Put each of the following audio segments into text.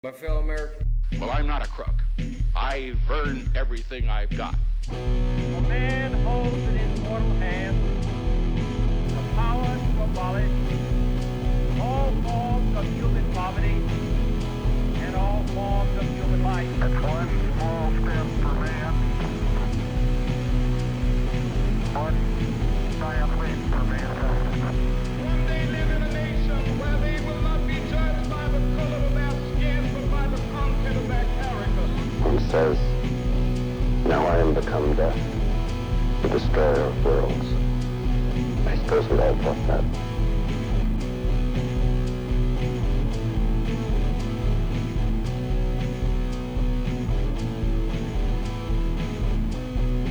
My fellow Americans. Well, I'm not a crook. I've earned everything I've got. A man holds in his mortal hand the power to abolish all forms of human poverty and all forms of human life. That's one small step for man, one giant leap for mankind. One day live in a nation where they will not be judged by the color of their skin, but by the content of their character. He says, now I am become death, the destroyer of worlds. I suppose we all thought that.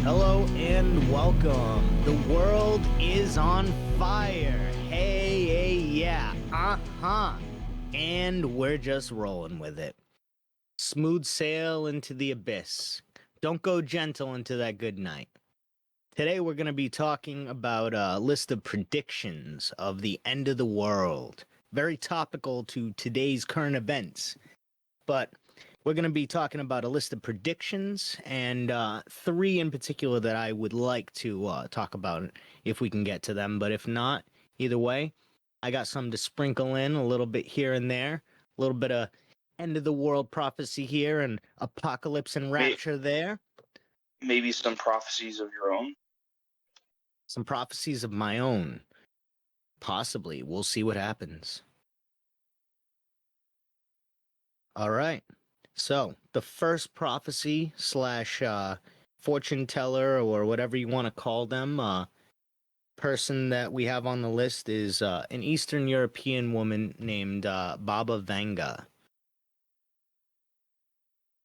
Hello and welcome. The world is on fire. Hey, yeah, And we're just rolling with it. Smooth sail into the abyss. Don't go gentle into that good night. Today we're going to be talking about a list of predictions of the end of the world. Very topical to today's current events. But we're going to be talking about a list of predictions and three in particular that I would like to talk about if we can get to them. But if not, either way, I got some to sprinkle in a little bit here and there. A little bit of end of the world prophecy here and apocalypse and rapture there. Maybe some prophecies of your own. Some prophecies of my own. Possibly. We'll see what happens. All right. So, the first prophecy slash fortune teller or whatever you want to call them, person that we have on the list is an Eastern European woman named Baba Vanga.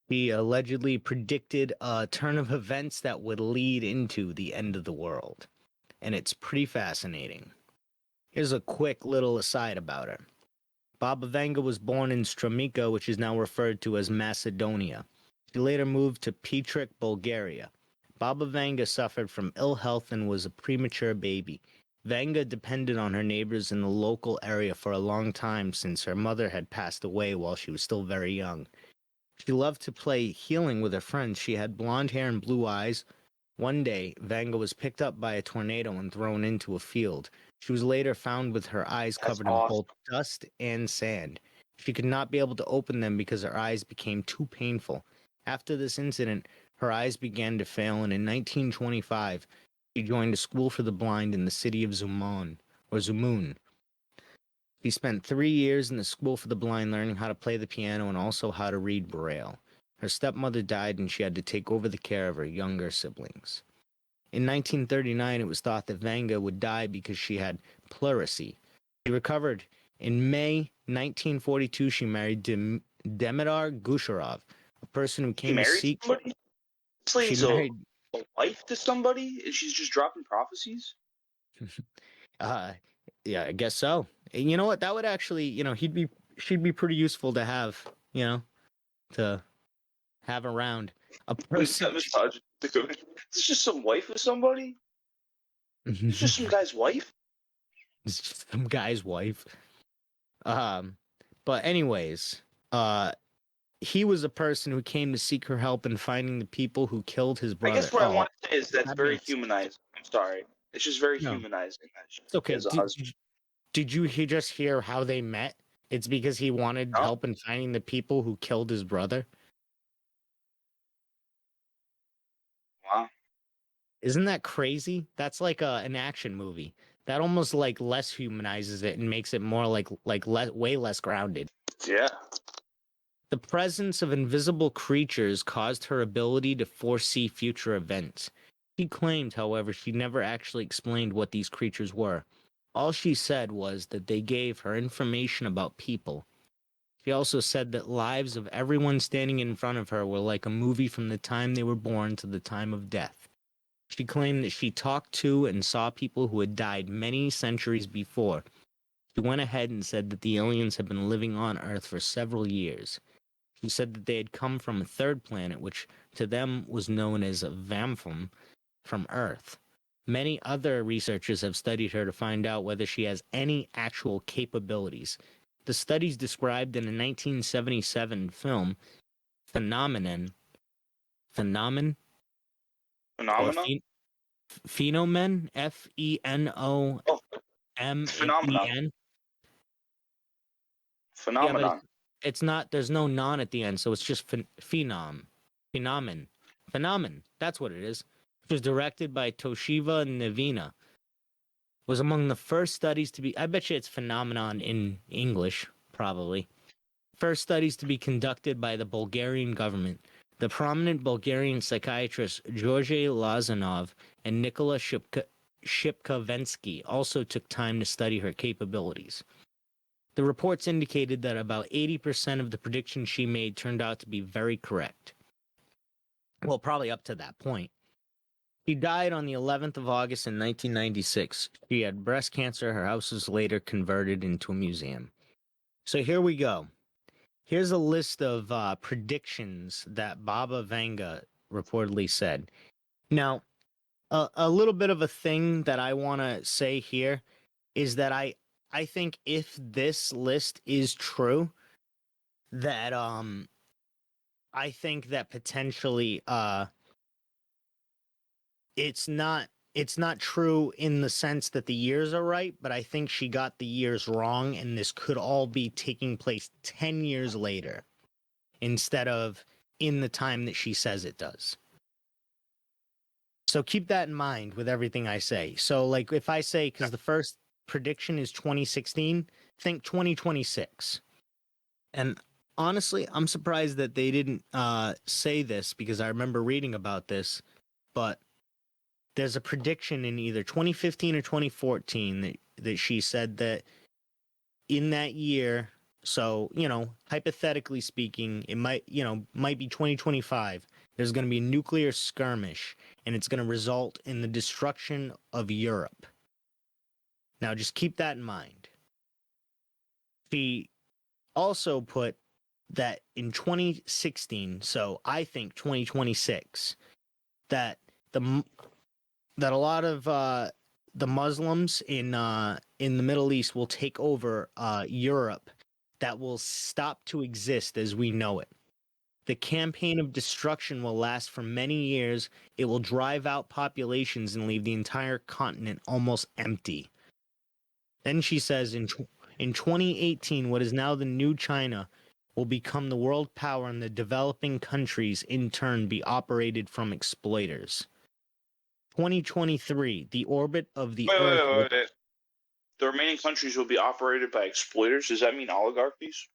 He allegedly predicted a turn of events that would lead into the end of the world. And it's pretty fascinating. Here's a quick little aside about her. Baba Vanga was born in Strumica, which is now referred to as Macedonia. She later moved to Petric, Bulgaria. Baba Vanga suffered from ill health and was a premature baby. Vanga depended on her neighbors in the local area for a long time since her mother had passed away while she was still very young. She loved to play healing with her friends. She had blonde hair and blue eyes. One day, Vanga was picked up by a tornado and thrown into a field. She was later found with her eyes covered in both dust and sand. She could not be able to open them because her eyes became too painful. After this incident, her eyes began to fail, and in 1925, she joined a school for the blind in the city of Zumun. She spent 3 years in the school for the blind learning how to play the piano and also how to read Braille. Her stepmother died and she had to take over the care of her younger siblings. In 1939, it was thought that Vanga would die because she had pleurisy. She recovered. In May 1942, she married Demitar Gusharov, a person who came to seek... Somebody? She married a wife to somebody and she's just dropping prophecies? Yeah, I guess so. And you know what? That would actually, she'd be pretty useful to have, to have around. A person. It's just some wife of somebody? It's just some guy's wife? It's just some guy's wife. But anyways, he was a person who came to seek her help in finding the people who killed his brother. I guess what I want to say is that's very humanizing. I'm sorry. It's just very humanizing. It's okay. Did you just hear how they met? It's because he wanted help in finding the people who killed his brother. Wow. Isn't that crazy? That's like an action movie. That almost like less humanizes it and makes it more way less grounded. Yeah. The presence of invisible creatures caused her ability to foresee future events. She claimed, however, she never actually explained what these creatures were. All she said was that they gave her information about people. She also said that lives of everyone standing in front of her were like a movie from the time they were born to the time of death. She claimed that she talked to and saw people who had died many centuries before. She went ahead and said that the aliens had been living on Earth for several years. She said that they had come from a third planet, which to them was known as Vampham, from Earth. Many other researchers have studied her to find out whether she has any actual capabilities. The studies described in a 1977 film, Phenomenon, Phenomen, or Phenomena? Phenomen, Phenomen. Oh, phenomenon. Yeah, but Phenomenon. it's not. There's no non at the end, so it's just phenomenon. That's what it is. It was directed by Toshiba Navina. Was among the first studies to be. I bet you it's phenomenon in English, probably. First studies to be conducted by the Bulgarian government. The prominent Bulgarian psychiatrists George Lazanov and Nikola Shipkovensky also took time to study her capabilities. The reports indicated that about 80% of the predictions she made turned out to be very correct. Well, probably up to that point. She died on the 11th of August in 1996. She had breast cancer. Her house was later converted into a museum. So here we go. Here's a list of predictions that Baba Vanga reportedly said. Now, a little bit of a thing that I want to say here is that I think if this list is true, that I think that potentially it's not true in the sense that the years are right, but I think she got the years wrong, and this could all be taking place 10 years later instead of in the time that she says it does. So keep that in mind with everything I say. So like if I say, because the first prediction is 2016, think 2026. And honestly, I'm surprised that they didn't say this, because I remember reading about this, but there's a prediction in either 2015 or 2014 that she said that in that year, so, hypothetically speaking, it might be 2025, there's going to be a nuclear skirmish, and it's going to result in the destruction of Europe. Now, just keep that in mind. She also put that in 2016, so I think 2026, that a lot of the Muslims in the Middle East will take over Europe, that will stop to exist as we know it. The campaign of destruction will last for many years. It will drive out populations and leave the entire continent almost empty. Then she says in 2018, what is now the new China will become the world power, and the developing countries in turn be operated from exploiters. 2023, the orbit of the Earth will Wait. The remaining countries will be operated by exploiters. Does that mean oligarchies?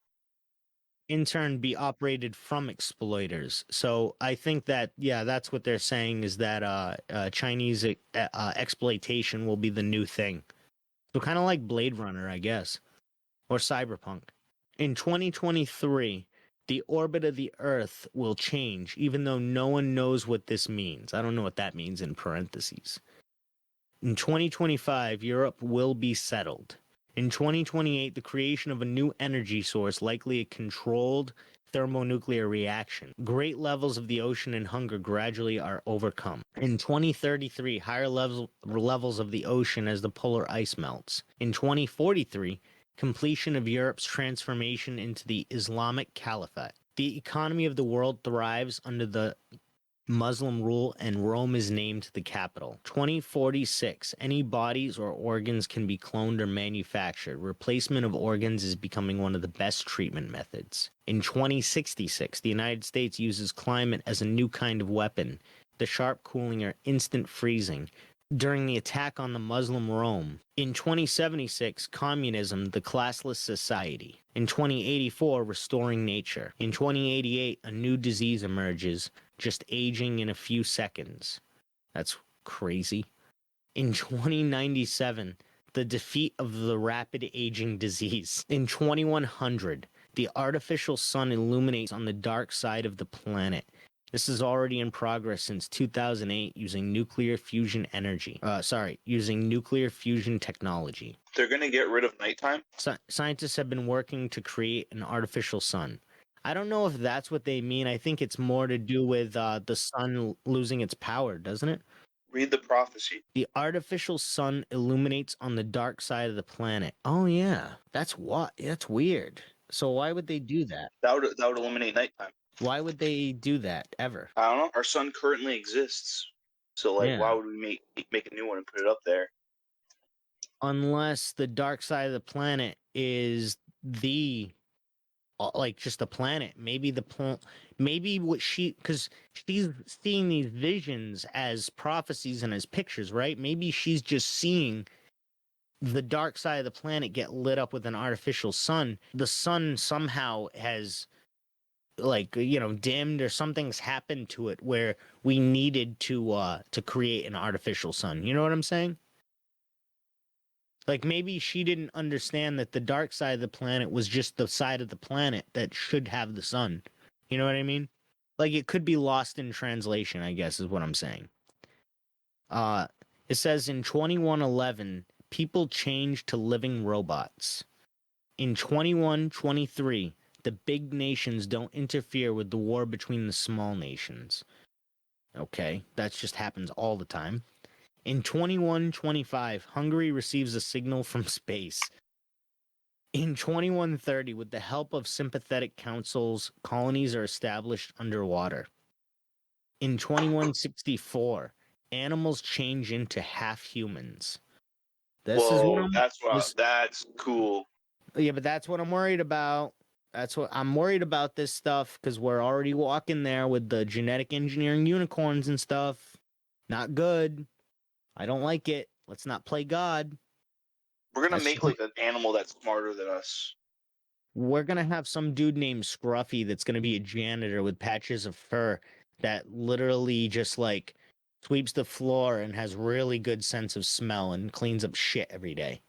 in turn be operated from exploiters. So I think that, yeah, that's what they're saying, is that Chinese exploitation will be the new thing. So kind of like Blade Runner, I guess, or Cyberpunk. In 2023, the orbit of the Earth will change, even though no one knows what this means. I don't know what that means in parentheses. In 2025, Europe will be settled. In 2028, the creation of a new energy source, likely a controlled thermonuclear reaction. Great levels of the ocean and hunger gradually are overcome. In 2033, higher levels of the ocean as the polar ice melts. In 2043, completion of Europe's transformation into the Islamic Caliphate. The economy of the world thrives under the Muslim rule, and Rome is named the capital. 2046, any bodies or organs can be cloned or manufactured. Replacement of organs is becoming one of the best treatment methods. In 2066, the United States uses climate as a new kind of weapon. The sharp cooling or instant freezing during the attack on the Muslim Rome. In 2076, communism, the classless society. In 2084, restoring nature. In 2088, a new disease emerges, just aging in a few seconds. That's crazy. In 2097, the defeat of the rapid aging disease. In 2100, the artificial sun illuminates on the dark side of the planet. This is already in progress since 2008 using nuclear fusion using nuclear fusion technology. They're going to get rid of nighttime? Scientists have been working to create an artificial sun. I don't know if that's what they mean. I think it's more to do with the sun losing its power, doesn't it? Read the prophecy. The artificial sun illuminates on the dark side of the planet. Oh yeah, that's weird. So why would they do that? That would eliminate nighttime. Why would they do that ever? I don't know. Our sun currently exists, so like, Yeah. why would we make a new one and put it up there? Unless the dark side of the planet is the like just the planet. Maybe maybe what because she's seeing these visions as prophecies and as pictures, right? Maybe she's just seeing the dark side of the planet get lit up with an artificial sun. The sun somehow has dimmed, or something's happened to it where we needed to create an artificial sun. You know what I'm saying? Like maybe she didn't understand that the dark side of the planet was just the side of the planet that should have the sun. You know what I mean? Like it could be lost in translation, I guess is what I'm saying. It says in 2111, people changed to living robots. In 2123, the big nations don't interfere with the war between the small nations. Okay, that just happens all the time. In 2125, Hungary receives a signal from space. In 2130, with the help of sympathetic councils, colonies are established underwater. In 2164, animals change into half humans. That's cool. Yeah, but that's what I'm worried about. I'm worried about this stuff because we're already walking there with the genetic engineering unicorns and stuff. Not good. I don't like it. Let's not play God. We're gonna make like an animal that's smarter than us. We're gonna have some dude named Scruffy that's gonna be a janitor with patches of fur that literally just like sweeps the floor and has really good sense of smell and cleans up shit every day.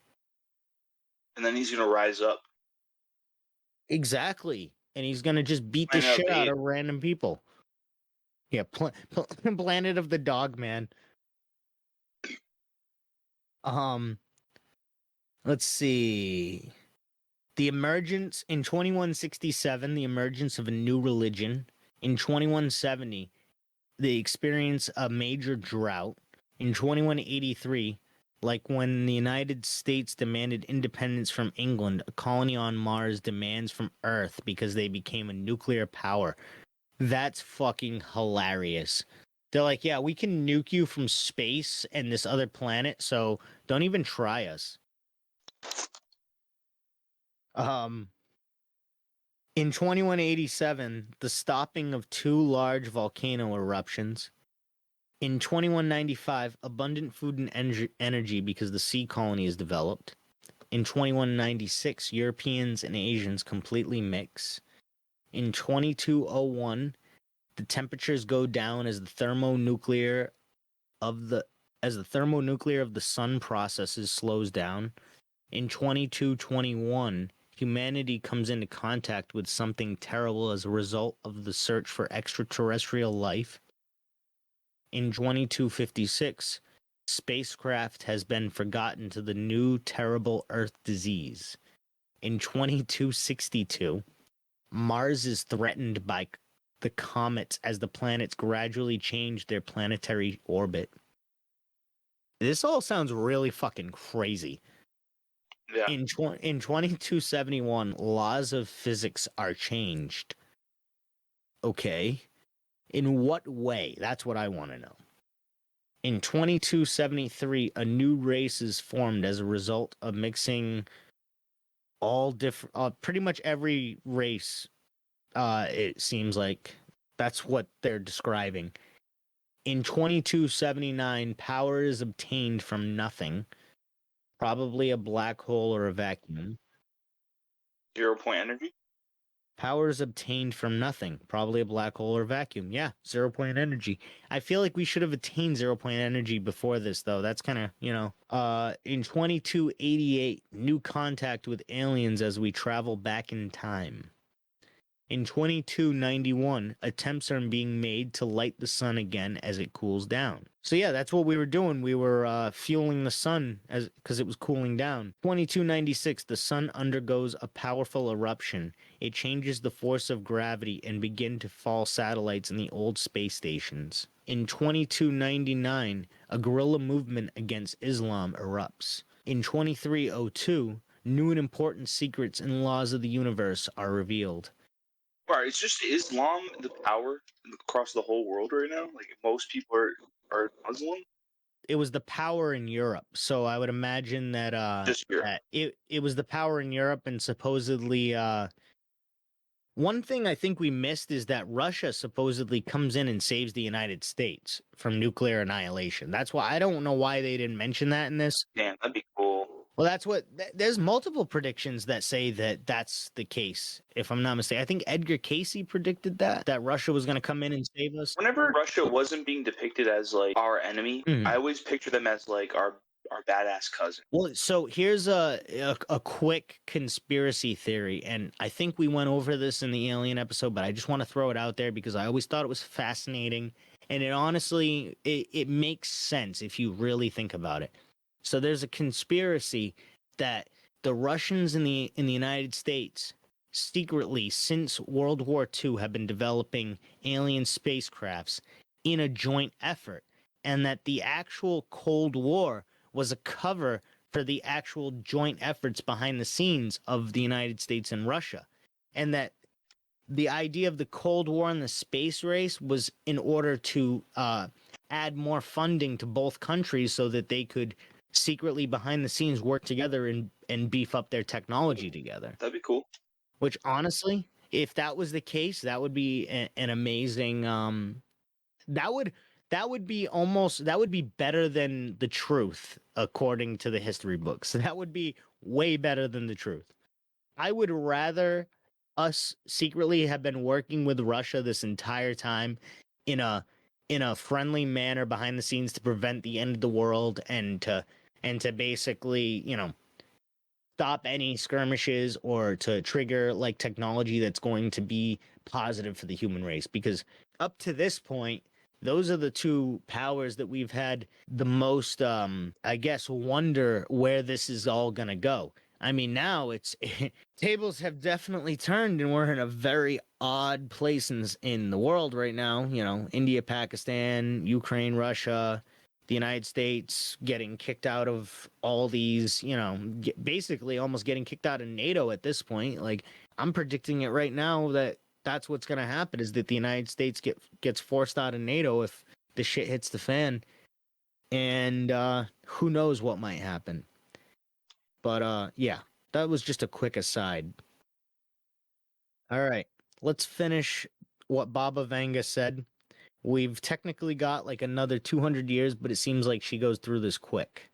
And then he's gonna rise up. Exactly. And he's gonna just beat the shit out of random people. Yeah, Planet of the Dog Man. Let's see. The emergence in 2167, the emergence of a new religion. In 2170, they experience a major drought. In 2183, like when the United States demanded independence from England, a colony on Mars demands from Earth because they became a nuclear power. That's fucking hilarious. They're like, yeah, we can nuke you from space and this other planet, so don't even try us. In 2187, the stopping of 2 large volcano eruptions. In 2195, abundant food and energy because the sea colony is developed. In 2196, Europeans and Asians completely mix. In 2201, the temperatures go down as the thermonuclear of the sun processes slows down. In 2221, humanity comes into contact with something terrible as a result of the search for extraterrestrial life. In 2256, spacecraft has been forgotten to the new terrible Earth disease. In 2262, Mars is threatened by the comets as the planets gradually change their planetary orbit. This all sounds really fucking crazy. Yeah. In 2271, laws of physics are changed. Okay. In what way? That's what I want to know. In 2273, a new race is formed as a result of mixing all different, pretty much every race. It seems like that's what they're describing. In 2279, power is obtained from nothing, probably a black hole or a vacuum. 0 point energy? Power is obtained from nothing, probably a black hole or vacuum. Yeah, 0 point energy. I feel like we should have attained 0 point energy before this, though. That's kind of, in 2288, new contact with aliens as we travel back in time. In 2291, attempts are being made to light the sun again as it cools down. So yeah, that's what we were doing. We were fueling the sun as because it was cooling down. 2296, the sun undergoes a powerful eruption. It changes the force of gravity and begin to fall satellites in the old space stations. In 2299, a guerrilla movement against Islam erupts. In 2302, new and important secrets and laws of the universe are revealed. Right, it's just Islam the power across the whole world right now. Like most people are Muslim. It was the power in Europe, so I would imagine that Just here. that it was the power in Europe, and supposedly one thing I think we missed is that Russia supposedly comes in and saves the United States from nuclear annihilation. That's why I don't know why they didn't mention that in this. Damn, that'd be cool. Well, that's what there's multiple predictions that say that that's the case. If I'm not mistaken, I think Edgar Cayce predicted that Russia was going to come in and save us. Whenever Russia wasn't being depicted as like our enemy, Mhm. I always picture them as like our badass cousin. Well, so here's a quick conspiracy theory, and I think we went over this in the Alien episode, but I just want to throw it out there because I always thought it was fascinating, and it honestly it makes sense if you really think about it. So there's a conspiracy that the Russians in the United States secretly since World War II have been developing alien spacecrafts in a joint effort, and that the actual Cold War was a cover for the actual joint efforts behind the scenes of the United States and Russia, and that the idea of the Cold War and the space race was in order to add more funding to both countries so that they could secretly behind the scenes work together and beef up their technology together. That'd be cool. Which honestly, if that was the case, that would be an amazing that would be better than the truth according to the history books. That would be way better than the truth. I would rather us secretly have been working with Russia this entire time in a friendly manner behind the scenes to prevent the end of the world and to basically, stop any skirmishes or to trigger like technology that's going to be positive for the human race, because up to this point those are the two powers that we've had the most I guess wonder where this is all going to go. I mean, now it's tables have definitely turned and we're in a very odd place in the world right now. India, Pakistan, Ukraine, Russia, the United States getting kicked out of all these, basically almost getting kicked out of NATO at this point. Like, I'm predicting it right now that that's what's going to happen, is that the United States gets forced out of NATO if the shit hits the fan. And who knows what might happen. But yeah, that was just a quick aside. All right, let's finish what Baba Vanga said. We've technically got like another 200 years, but it seems like she goes through this quick.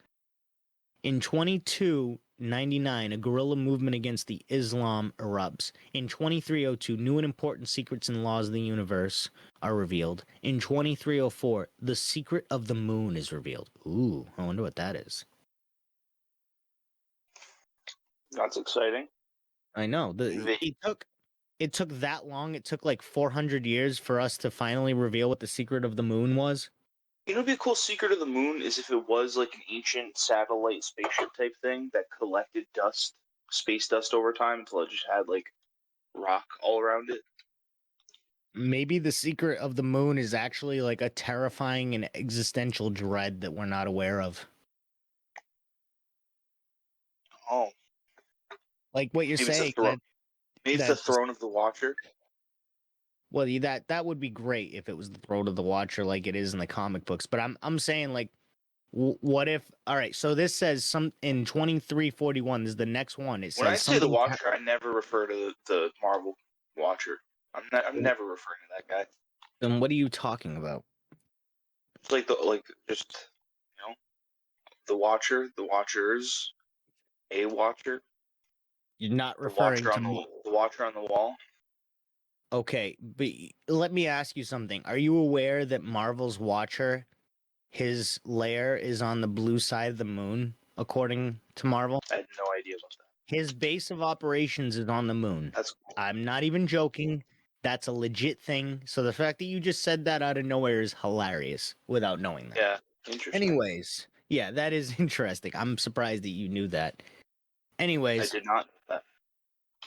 In 2299, a guerrilla movement against the Islam erupts. In 2302, new and important secrets and laws of the universe are revealed. In 2304, the secret of the moon is revealed. Ooh, I wonder what that is. That's exciting. I know. It took that long. It took like 400 years for us to finally reveal what the secret of the moon was. You know what'd be a cool secret of the moon is if it was like an ancient satellite spaceship type thing that collected dust, space dust over time until it just had like rock all around it. Maybe the secret of the moon is actually like a terrifying and existential dread that we're not aware of. Oh. Like what you're Maybe it's saying. Maybe it's the throne of the Watcher. Well, that would be great if it was the throne of the Watcher like it is in the comic books. But I'm saying, like, what if? All right, so this says some in 2341. This is the next one. It says When I say the something Watcher, I never refer to the Marvel Watcher. I'm never referring to that guy. Then what are you talking about? It's like just the Watcher, the Watchers, a Watcher. You're not The referring Watcher to on the Watcher on the wall. Okay, but let me ask you something. Are you aware that Marvel's Watcher, his lair is on the blue side of the moon, according to Marvel? I had no idea about that. His base of operations is on the moon. That's cool. I'm not even joking. That's a legit thing. So the fact that you just said that out of nowhere is hilarious without knowing that. Yeah, interesting. Anyways, yeah, that is interesting. I'm surprised that you knew that. I Anyways, did not.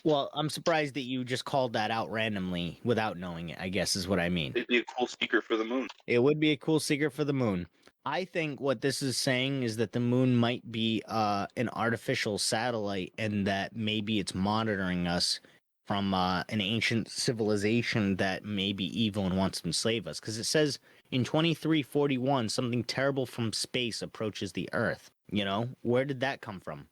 well, I'm surprised that you just called that out randomly without knowing it, I guess is what I mean. It'd be a cool secret for the moon. It would be a cool secret for the moon. I think what this is saying is that the moon might be an artificial satellite and that maybe it's monitoring us from an ancient civilization that may be evil and wants to enslave us. Because it says in 2341, something terrible from space approaches the Earth. You know, where did that come from?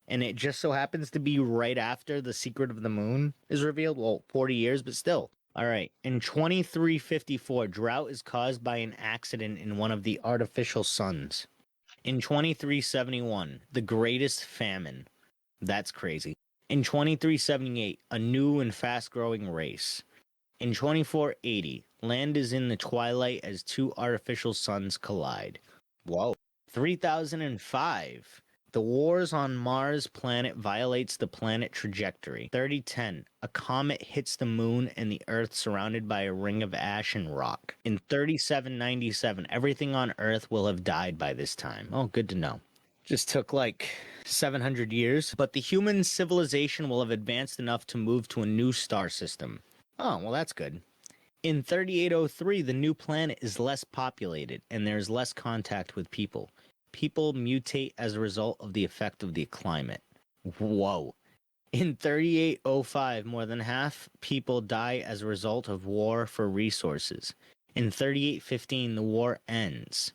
And it just so happens to be right after the secret of the moon is revealed. Well, 40 years, but still. All right. In 2354, drought is caused by an accident in one of the artificial suns. In 2371, the greatest famine. That's crazy. In 2378, a new and fast-growing race. In 2480, land is in the twilight as two artificial suns collide. Whoa. 3005, the wars on Mars planet violates the planet trajectory. 3010, a comet hits the moon and the Earth surrounded by a ring of ash and rock. In 3797, everything on Earth will have died by this time. Oh, good to know. Just took like 700 years, but the human civilization will have advanced enough to move to a new star system. Oh, well, that's good. In 3803, the new planet is less populated and there's less contact with people. People mutate as a result of the effect of the climate. Whoa. In 3805, more than half people die as a result of war for resources. In 3815, the war ends.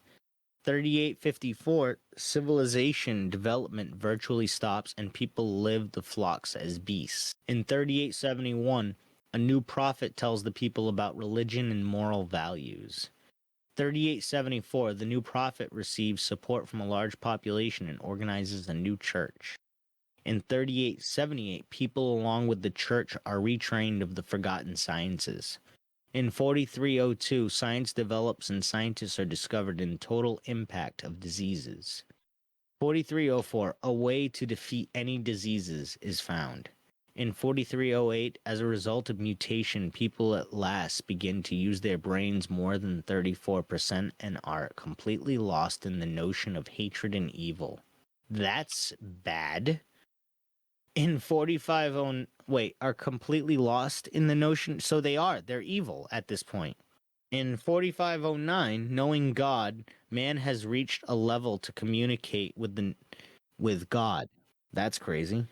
3854, civilization development virtually stops and people live the flocks as beasts. In 3871, a new prophet tells the people about religion and moral values. 3874, the new prophet receives support from a large population and organizes a new church. In 3878, people along with the church are retrained of the forgotten sciences. In 4302, science develops and scientists are discovered in total impact of diseases. 4304, a way to defeat any diseases is found. In 4308, as a result of mutation, people at last begin to use their brains more than 34% and are completely lost in the notion of hatred and evil. That's bad. In 4509, are completely lost in the notion, so they're evil at this point. In 4509, knowing God, man has reached a level to communicate with God. That's crazy.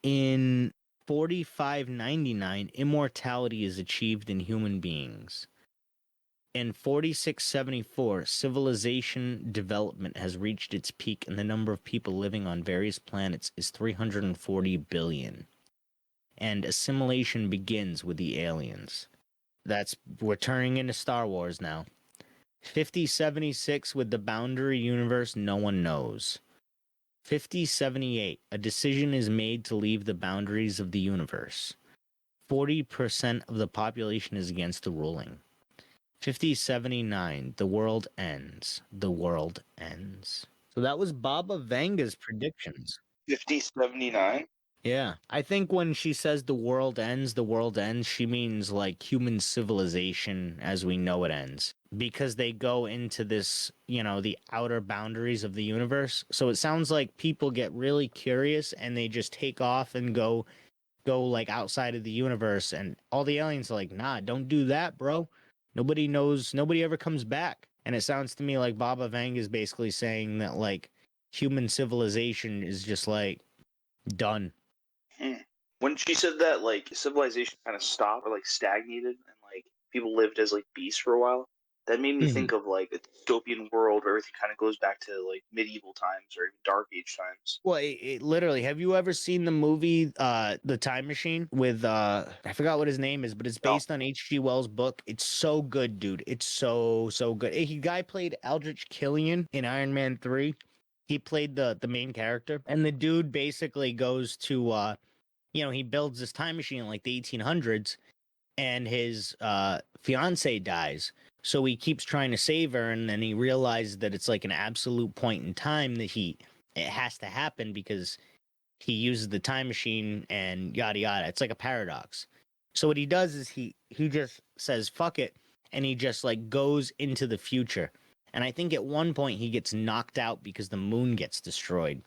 In 4599, immortality is achieved in human beings. In 4674, civilization development has reached its peak and the number of people living on various planets is 340 billion. And assimilation begins with the aliens. We're turning into Star Wars now. 5076, with the boundary universe no one knows. 5078, a decision is made to leave the boundaries of the universe. 40% of the population is against the ruling. 5079, the world ends. The world ends. So that was Baba Vanga's predictions. 5079? Yeah. I think when she says the world ends, she means like human civilization as we know it ends. Because they go into this, the outer boundaries of the universe. So it sounds like people get really curious and they just take off and go like outside of the universe, and all the aliens are like, nah, don't do that, bro. Nobody knows, nobody ever comes back. And it sounds to me like Baba Vanga is basically saying that like human civilization is just like done. When she said that, like, civilization kind of stopped or like stagnated and like people lived as like beasts for a while, that made me think of like a dystopian world where everything kind of goes back to like medieval times or even dark age times. Well, it literally, have you ever seen the movie The Time Machine with I forgot what his name is, but it's based on H.G. Wells' book. It's so good, dude. It's so good. The guy played Aldrich Killian in Iron Man 3. He played the main character, and the dude basically goes to he builds this time machine in like the 1800s, and his fiance dies. So he keeps trying to save her, and then he realizes that it's like an absolute point in time that it has to happen because he uses the time machine and yada yada. It's like a paradox. So what he does is he just says fuck it, and he just like goes into the future. And I think at one point he gets knocked out because the moon gets destroyed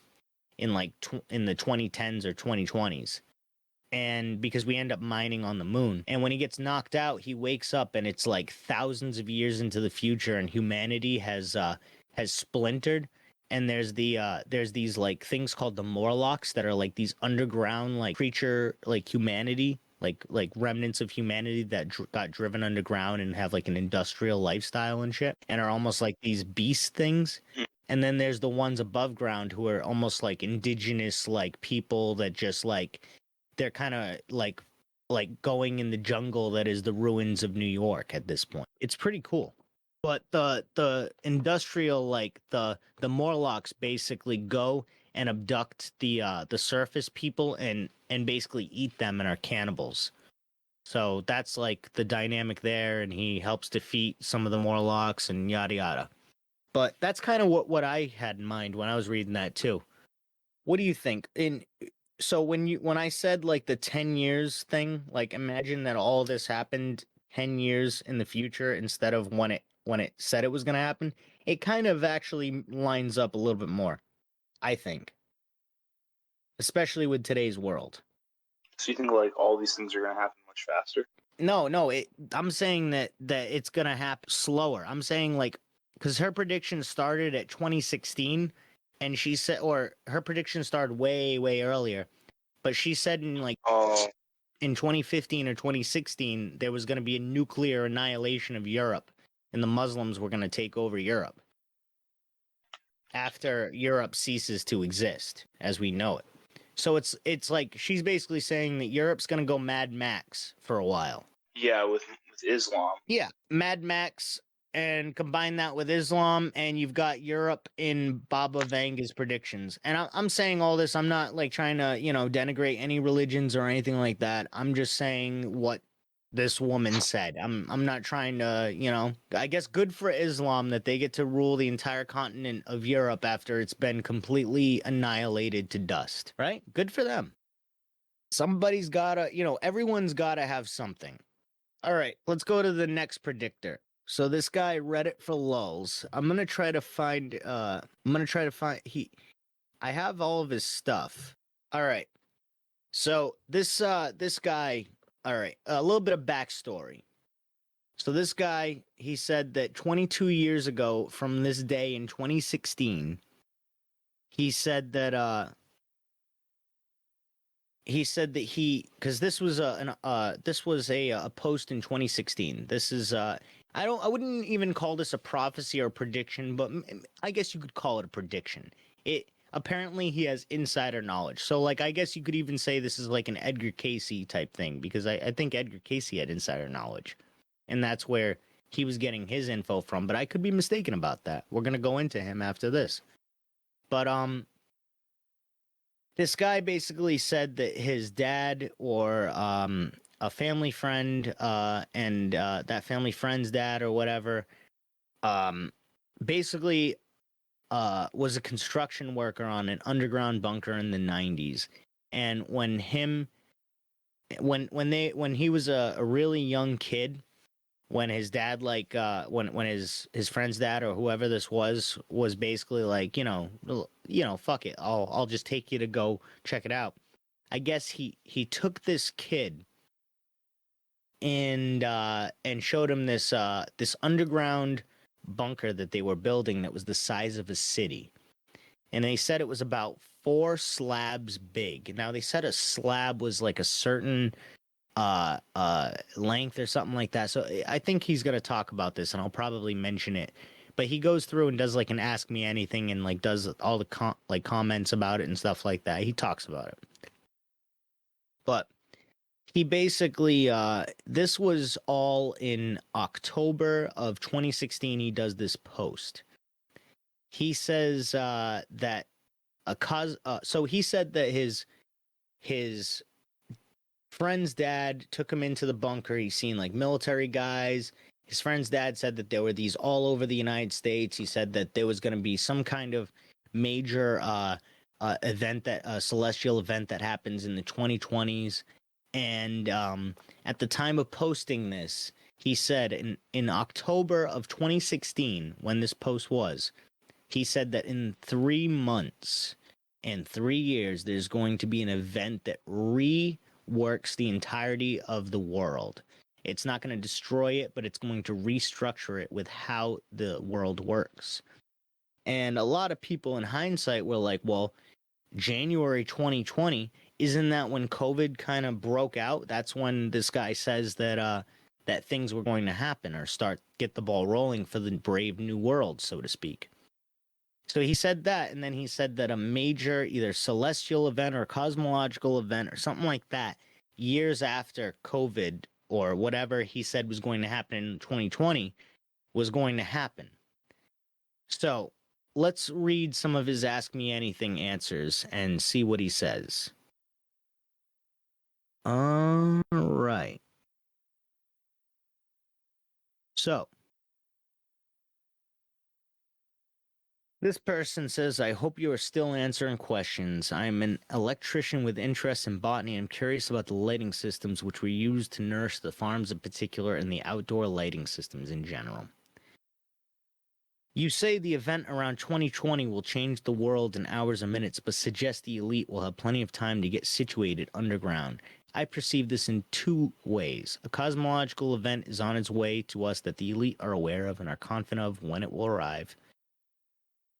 in like in the 2010s or 2020s. And because we end up mining on the moon. And when he gets knocked out, he wakes up and it's like thousands of years into the future, and humanity has splintered. And there's these like things called the Morlocks that are like these underground like creature like humanity, like remnants of humanity that got driven underground and have like an industrial lifestyle and shit, and are almost like these beast things. And then there's the ones above ground who are almost like indigenous like people that just like they're kind of like going in the jungle that is the ruins of New York at this point. It's pretty cool. But the industrial like the Morlocks basically go and abduct the surface people and basically eat them and are cannibals. So that's like the dynamic there, and he helps defeat some of the Morlocks and yada yada. But that's kind of what I had in mind when I was reading that too. What do you think? So when I said like the 10 years thing, like imagine that all this happened 10 years in the future instead of when it said it was going to happen, it kind of actually lines up a little bit more, I think. Especially with today's world. So you think like all these things are gonna happen much faster? No, I'm saying that it's going to happen slower. I'm saying like cuz her prediction started at 2016, and she said, or her prediction started way earlier, but she said in like in 2015 or 2016 there was going to be a nuclear annihilation of Europe, and the Muslims were going to take over Europe after Europe ceases to exist as we know it. So it's like she's basically saying that Europe's going to go Mad Max for a while. Yeah, with Islam. Yeah, Mad Max, and combine that with Islam, and you've got Europe in Baba Vanga's predictions. And I'm saying all this, I'm not like trying to, denigrate any religions or anything like that. I'm just saying what this woman said. I'm not trying to, I guess good for Islam that they get to rule the entire continent of Europe after it's been completely annihilated to dust, right? Good for them. Somebody's gotta, everyone's gotta have something. All right, let's go to the next predictor. So this guy read it for lulz. I'm gonna try to find. I have all of his stuff. All right. So this guy. All right. A little bit of backstory. So this guy, he said that 22 years ago from this day in 2016, he said that because this was a post in 2016. This is I wouldn't even call this a prophecy or a prediction, but I guess you could call it a prediction. It apparently he has insider knowledge. So like I guess you could even say this is like an Edgar Cayce type thing, because I think Edgar Cayce had insider knowledge. And that's where he was getting his info from, but I could be mistaken about that. We're going to go into him after this. But this guy basically said that his dad or a family friend and that family friend's dad or whatever basically was a construction worker on an underground bunker in the 90s. And when he was a really young kid, when his dad when his friend's dad or whoever this was basically like, fuck it, I'll just take you to go check it out. I guess he took this kid and showed him this underground bunker that they were building that was the size of a city. And they said it was about 4 slabs big. Now they said a slab was like a certain length or something like that. So I think he's going to talk about this, and I'll probably mention it. But he goes through and does like an Ask Me Anything and like does all the comments about it and stuff like that. He talks about it. But he basically, this was all in October of 2016. He does this post. He says that so he said that his friend's dad took him into the bunker. He's seen like military guys. His friend's dad said that there were these all over the United States. He said that there was going to be some kind of major event, that celestial event that happens in the 2020s. And at the time of posting this, he said in October of 2016, when this post was, he said that in 3 months and 3 years, there's going to be an event that reworks the entirety of the world. It's not going to destroy it, but it's going to restructure it with how the world works. And a lot of people in hindsight were like, well, January 2020, isn't that when COVID kind of broke out? That's when this guy says that that things were going to happen or get the ball rolling for the brave new world, so to speak. So he said that, and then he said that a major either celestial event or cosmological event or something like that, years after COVID or whatever he said was going to happen in 2020, was going to happen. So let's read some of his Ask Me Anything answers and see what he says. All right. So, this person says, I hope you are still answering questions. I'm an electrician with interest in botany and I'm curious about the lighting systems which were used to nourish the farms in particular and the outdoor lighting systems in general. You say the event around 2020 will change the world in hours or minutes, but suggest the elite will have plenty of time to get situated underground. I perceive this in 2 ways. A cosmological event is on its way to us that the elite are aware of and are confident of when it will arrive.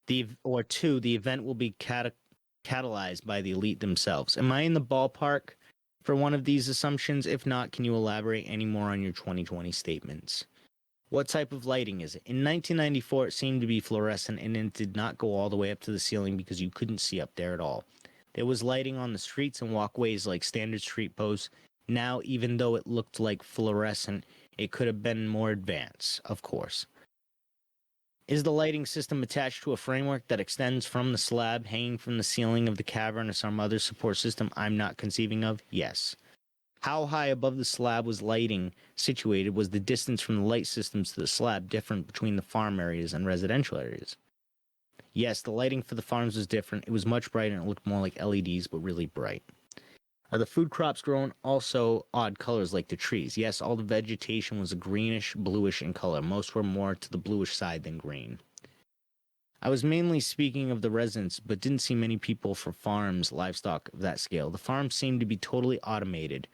2, the event will be catalyzed by the elite themselves. Am I in the ballpark for one of these assumptions? If not, can you elaborate any more on your 2020 statements? What type of lighting is it? In 1994, it seemed to be fluorescent and it did not go all the way up to the ceiling because you couldn't see up there at all. There was lighting on the streets and walkways like standard street posts. Now, even though it looked like fluorescent, it could have been more advanced, of course. Is the lighting system attached to a framework that extends from the slab hanging from the ceiling of the cavern or some other support system I'm not conceiving of? Yes. How high above the slab was lighting situated? Was the distance from the light systems to the slab different between the farm areas and residential areas? Yes, the lighting for the farms was different. It was much brighter and it looked more like LEDs, but really bright. Are the food crops grown also odd colors like the trees? Yes, all the vegetation was a greenish, bluish in color. Most were more to the bluish side than green. I was mainly speaking of the residents, but didn't see many people for farms, livestock of that scale. The farms seemed to be totally automated.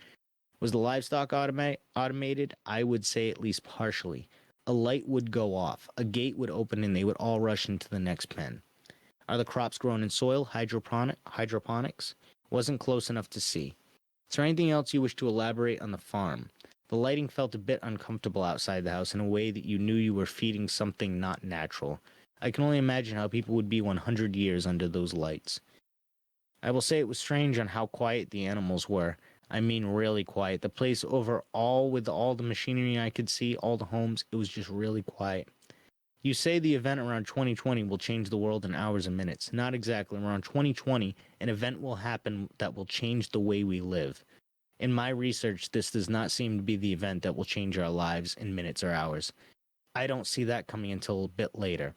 Was the livestock automated? I would say at least partially. A light would go off, a gate would open, and they would all rush into the next pen. Are the crops grown in soil, hydroponics? Wasn't close enough to see. Is there anything else you wish to elaborate on the farm? The lighting felt a bit uncomfortable outside the house in a way that you knew you were feeding something not natural. I can only imagine how people would be 100 years under those lights. I will say it was strange on how quiet the animals were. I mean really quiet. The place overall, with all the machinery I could see, all the homes, it was just really quiet. You say the event around 2020 will change the world in hours and minutes. Not exactly. Around 2020, an event will happen that will change the way we live. In my research, this does not seem to be the event that will change our lives in minutes or hours. I don't see that coming until a bit later.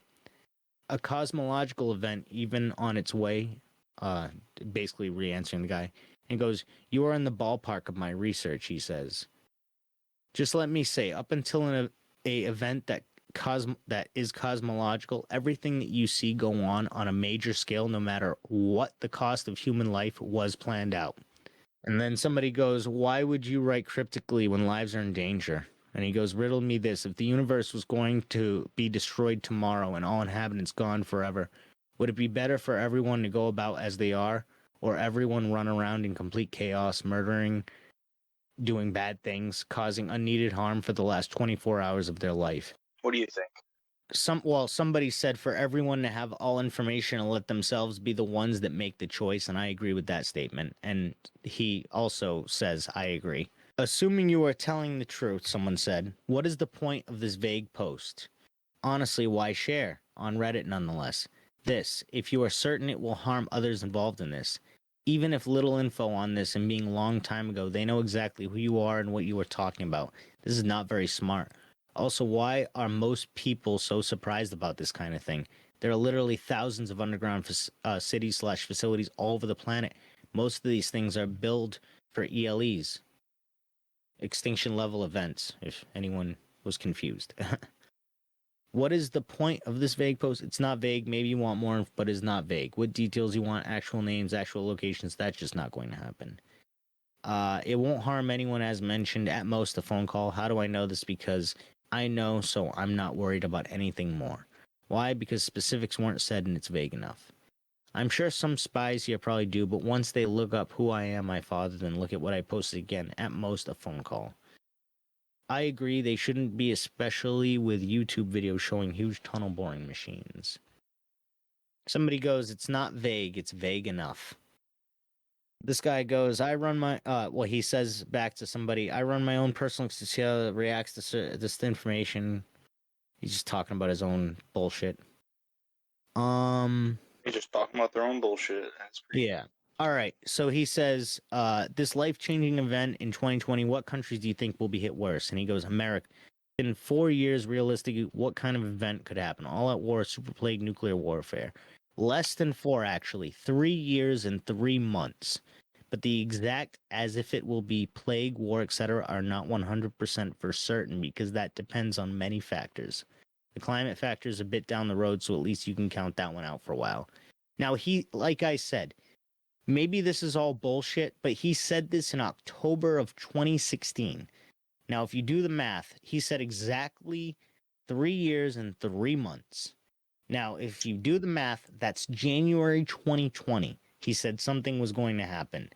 A cosmological event, even on its way, basically re-answering the guy, and goes, you are in the ballpark of my research, he says. Just let me say, up until an event that is cosmological, everything that you see go on a major scale, no matter what the cost of human life, was planned out. And then somebody goes, why would you write cryptically when lives are in danger? And he goes, riddle me this. If the universe was going to be destroyed tomorrow and all inhabitants gone forever, would it be better for everyone to go about as they are, or everyone run around in complete chaos, murdering, doing bad things, causing unneeded harm for the last 24 hours of their life? What do you think? Somebody said for everyone to have all information and let themselves be the ones that make the choice, and I agree with that statement. And he also says, I agree. Assuming you are telling the truth, someone said, what is the point of this vague post? Honestly, why share? On Reddit, nonetheless. This, if you are certain it will harm others involved in this. Even if little info on this and being a long time ago, they know exactly who you are and what you are talking about. This is not very smart. Also, why are most people so surprised about this kind of thing? There are literally thousands of underground cities / facilities all over the planet. Most of these things are built for ELEs, extinction level events, if anyone was confused. What is the point of this vague post? It's not vague. Maybe you want more, but it's not vague. What details you want? Actual names, actual locations. That's just not going to happen. It won't harm anyone, as mentioned. At most, a phone call. How do I know this? Because I know, so I'm not worried about anything more. Why? Because specifics weren't said and it's vague enough. I'm sure some spies here probably do, but once they look up who I am, my father, then look at what I posted again. At most, a phone call. I agree they shouldn't be, especially with YouTube videos showing huge tunnel boring machines. Somebody goes, it's not vague, it's vague enough. This guy goes, I run my, he says back to somebody, I run my own personal to see how it reacts to this information. He's just talking about his own bullshit. They're just talking about their own bullshit. That's pretty. Yeah. All right. So he says, this life-changing event in 2020, what countries do you think will be hit worse? And he goes, America. In 4 years, realistically, what kind of event could happen? All-out war, super plague, nuclear warfare. Less than 4, actually. 3 years and 3 months. But the exact, as if it will be plague, war, etc., are not 100% for certain because that depends on many factors. The climate factor is a bit down the road, so at least you can count that one out for a while. Now, like I said, maybe this is all bullshit, but he said this in October of 2016. Now, if you do the math, he said exactly 3 years and 3 months. Now, if you do the math, that's January 2020. He said something was going to happen.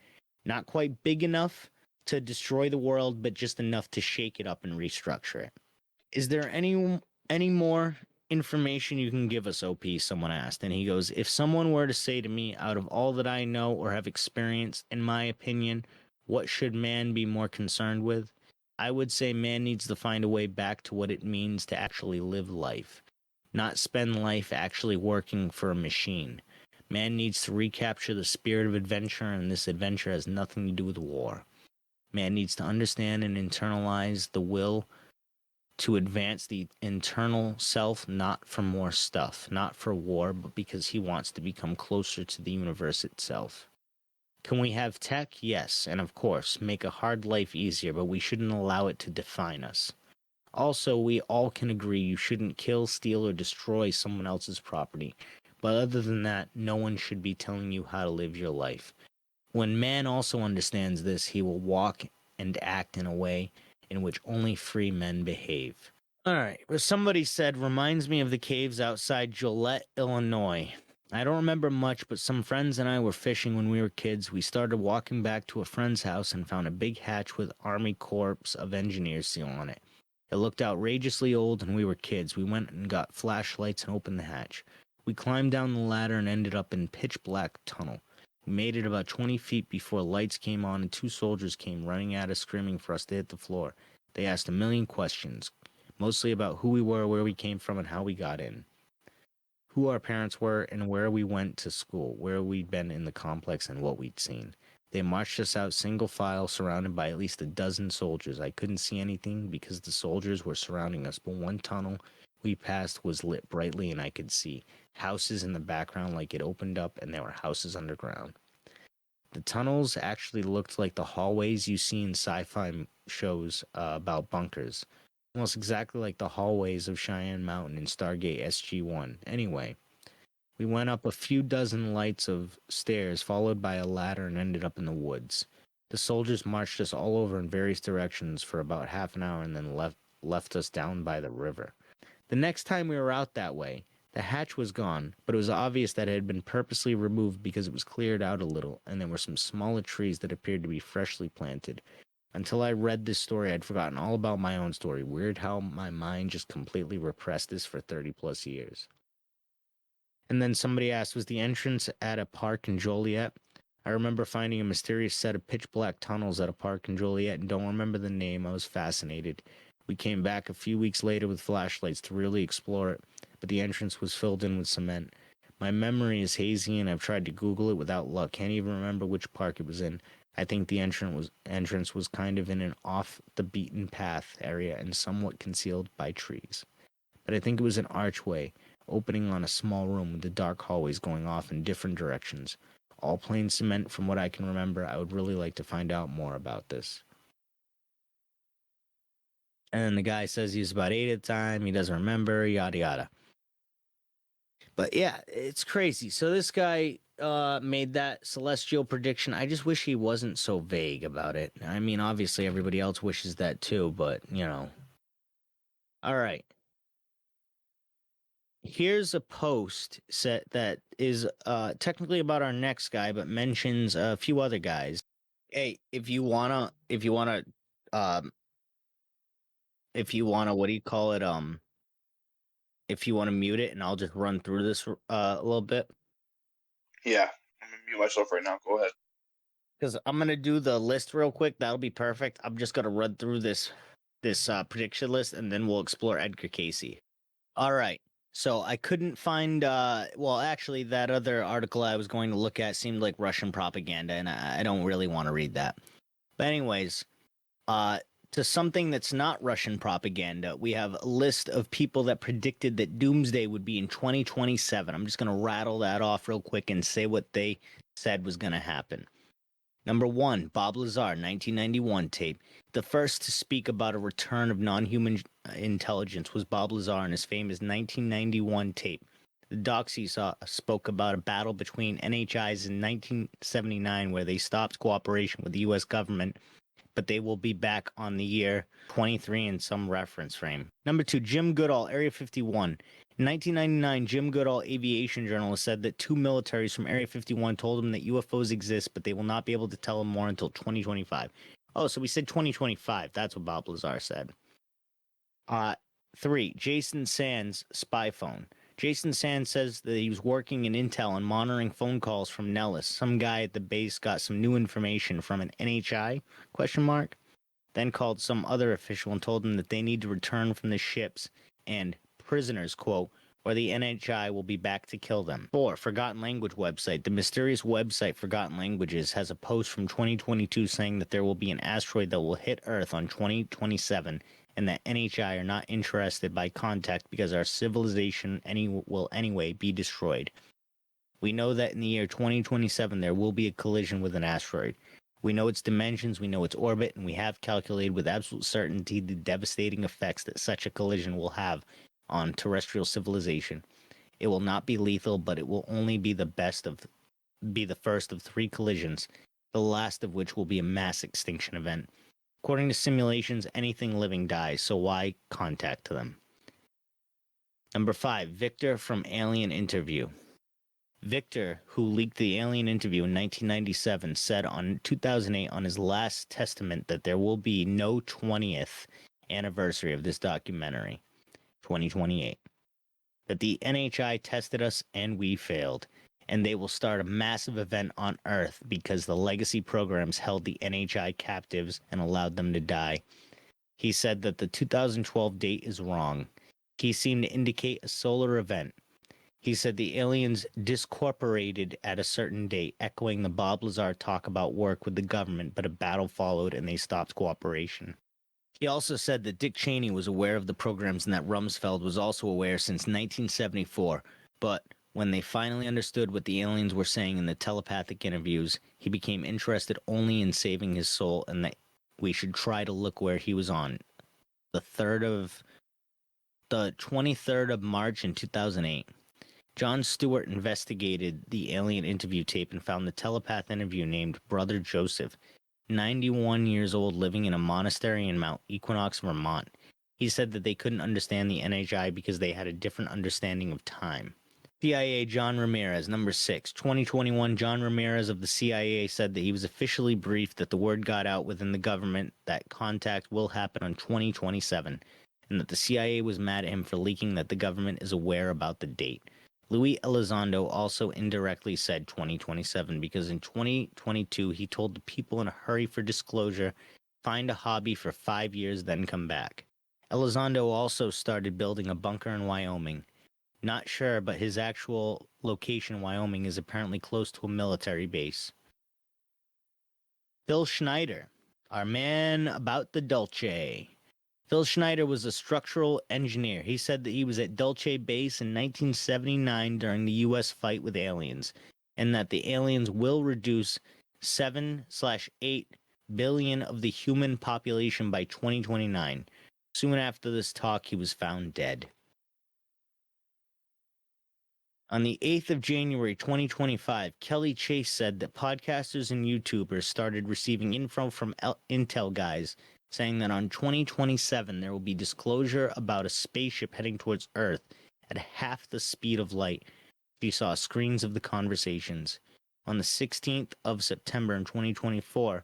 Not quite big enough to destroy the world, but just enough to shake it up and restructure it. Is there any more information you can give us, OP? Someone asked. And he goes, if someone were to say to me, out of all that I know or have experienced, in my opinion, what should man be more concerned with? I would say man needs to find a way back to what it means to actually live life, not spend life actually working for a machine. Man needs to recapture the spirit of adventure, and this adventure has nothing to do with war. Man needs to understand and internalize the will to advance the internal self, not for more stuff, not for war, but because he wants to become closer to the universe itself. Can we have tech? Yes, and of course, make a hard life easier, but we shouldn't allow it to define us. Also, we all can agree you shouldn't kill, steal, or destroy someone else's property. But other than that, no one should be telling you how to live your life. When man also understands this, he will walk and act in a way in which only free men behave. Alright, well, somebody said, reminds me of the caves outside Joliet, Illinois. I don't remember much, but some friends and I were fishing when we were kids. We started walking back to a friend's house and found a big hatch with Army Corps of Engineers seal on it. It looked outrageously old, and we were kids. We went and got flashlights and opened the hatch. We climbed down the ladder and ended up in pitch black tunnel. We made it about 20 feet before lights came on and 2 soldiers came running at us screaming for us to hit the floor. They asked a million questions, mostly about who we were, where we came from, and how we got in. Who our parents were and where we went to school, where we'd been in the complex and what we'd seen. They marched us out single file, surrounded by at least a dozen soldiers. I couldn't see anything because the soldiers were surrounding us, but one tunnel we passed was lit brightly and I could see houses in the background like it opened up and there were houses underground. The tunnels actually looked like the hallways you see in sci-fi shows about bunkers. Almost exactly like the hallways of Cheyenne Mountain in Stargate SG-1. Anyway, we went up a few dozen flights of stairs, followed by a ladder, and ended up in the woods. The soldiers marched us all over in various directions for about half an hour and then left us down by the river. The next time we were out that way, the hatch was gone, but it was obvious that it had been purposely removed because it was cleared out a little, and there were some smaller trees that appeared to be freshly planted. Until I read this story, I'd forgotten all about my own story. Weird how my mind just completely repressed this for 30 plus years. And then somebody asked, was the entrance at a park in Joliet? I remember finding a mysterious set of pitch black tunnels at a park in Joliet and don't remember the name. I was fascinated. We came back a few weeks later with flashlights to really explore it, but the entrance was filled in with cement. My memory is hazy and I've tried to Google it without luck. Can't even remember which park it was in. I think the entrance was kind of in an off-the-beaten-path area and somewhat concealed by trees. But I think it was an archway. opening on a small room with the dark hallways going off in different directions. All plain cement from what I can remember. I would really like to find out more about this. And then the guy says he's about 8 at the time. He doesn't remember, yada, yada. But yeah, it's crazy. So this guy made that celestial prediction. I just wish he wasn't so vague about it. I mean, obviously everybody else wishes that too, but, you know. All right. Here's a post set that is technically about our next guy, but mentions a few other guys. Hey, if you wanna, what do you call it? If you want to mute it, and I'll just run through this a little bit. Yeah, I'm gonna mute myself right now. Go ahead. Because I'm gonna do the list real quick. That'll be perfect. I'm just gonna run through this prediction list, and then we'll explore Edgar Cayce. All right. So I couldn't find. Well, actually, that other article I was going to look at seemed like Russian propaganda, and I don't really want to read that. But anyways, to something that's not Russian propaganda, we have a list of people that predicted that Doomsday would be in 2027. I'm just going to rattle that off real quick and say what they said was going to happen. Number 1, Bob Lazar, 1991 tape. The first to speak about a return of non-human intelligence was Bob Lazar in his famous 1991 tape. The doxy spoke about a battle between NHIs in 1979 where they stopped cooperation with the U.S. government, but they will be back on the year 23 in some reference frame. Number 2, Jim Goodall, Area 51. In 1999, Jim Goodall, aviation journalist, said that 2 militaries from Area 51 told him that UFOs exist, but they will not be able to tell him more until 2025. Oh, so we said 2025. That's what Bob Lazar said. 3, Jason Sands, spy phone. Jason Sands says that he was working in Intel and monitoring phone calls from Nellis. Some guy at the base got some new information from an NHI, ? Then called some other official and told them that they need to return from the ships and prisoners, quote, or the NHI will be back to kill them. 4, Forgotten Language website. The mysterious website Forgotten Languages has a post from 2022 saying that there will be an asteroid that will hit Earth on 2027 and that NHI are not interested by contact because our civilization will anyway be destroyed. We know that in the year 2027 there will be a collision with an asteroid. We know its dimensions, we know its orbit, and we have calculated with absolute certainty the devastating effects that such a collision will have on terrestrial civilization. It will not be lethal, but it will only be the first of 3 collisions, the last of which will be a mass extinction event. According to simulations, anything living dies, so why contact them? Number 5, Victor from Alien Interview. Victor, who leaked the Alien Interview in 1997, said on 2008 on his last testament that there will be no 20th anniversary of this documentary, 2028. That the NHI tested us and we failed, and they will start a massive event on Earth because the legacy programs held the NHI captives and allowed them to die. He said that the 2012 date is wrong. He seemed to indicate a solar event. He said the aliens discorporated at a certain date, echoing the Bob Lazar talk about work with the government, but a battle followed and they stopped cooperation. He also said that Dick Cheney was aware of the programs and that Rumsfeld was also aware since 1974, but when they finally understood what the aliens were saying in the telepathic interviews, he became interested only in saving his soul and that we should try to look where he was on. The 23rd of March in 2008. Jon Stewart investigated the Alien Interview tape and found the telepath interview named Brother Joseph, 91 years old, living in a monastery in Mount Equinox, Vermont. He said that they couldn't understand the NHI because they had a different understanding of time. CIA John Ramirez, number 6. 2021, John Ramirez of the CIA said that he was officially briefed that the word got out within the government that contact will happen on 2027, and that the CIA was mad at him for leaking that the government is aware about the date. Luis Elizondo also indirectly said 2027 because in 2022 he told the people in a hurry for disclosure, find a hobby for 5 years, then come back. Elizondo also started building a bunker in Wyoming. Not sure, but his actual location in Wyoming is apparently close to a military base. Phil Schneider, our man about the Dulce. Phil Schneider was a structural engineer. He said that he was at Dulce Base in 1979 during the U.S. fight with aliens, and that the aliens will reduce 7/8 billion of the human population by 2029. Soon after this talk, he was found dead. On the 8th of January 2025, Kelly Chase said that podcasters and YouTubers started receiving info from Intel guys saying that on 2027 there will be disclosure about a spaceship heading towards Earth at half the speed of light. She saw screens of the conversations. On the 16th of September in 2024,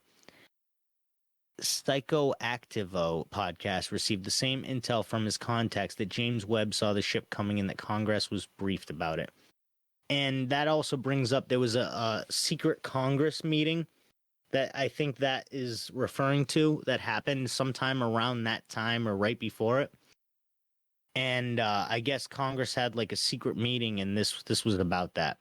Psychoactivo podcast received the same intel from his contacts that James Webb saw the ship coming and that Congress was briefed about it. And that also brings up, there was a secret Congress meeting that I think that is referring to that happened sometime around that time or right before it. And I guess Congress had like a secret meeting, and this was about that.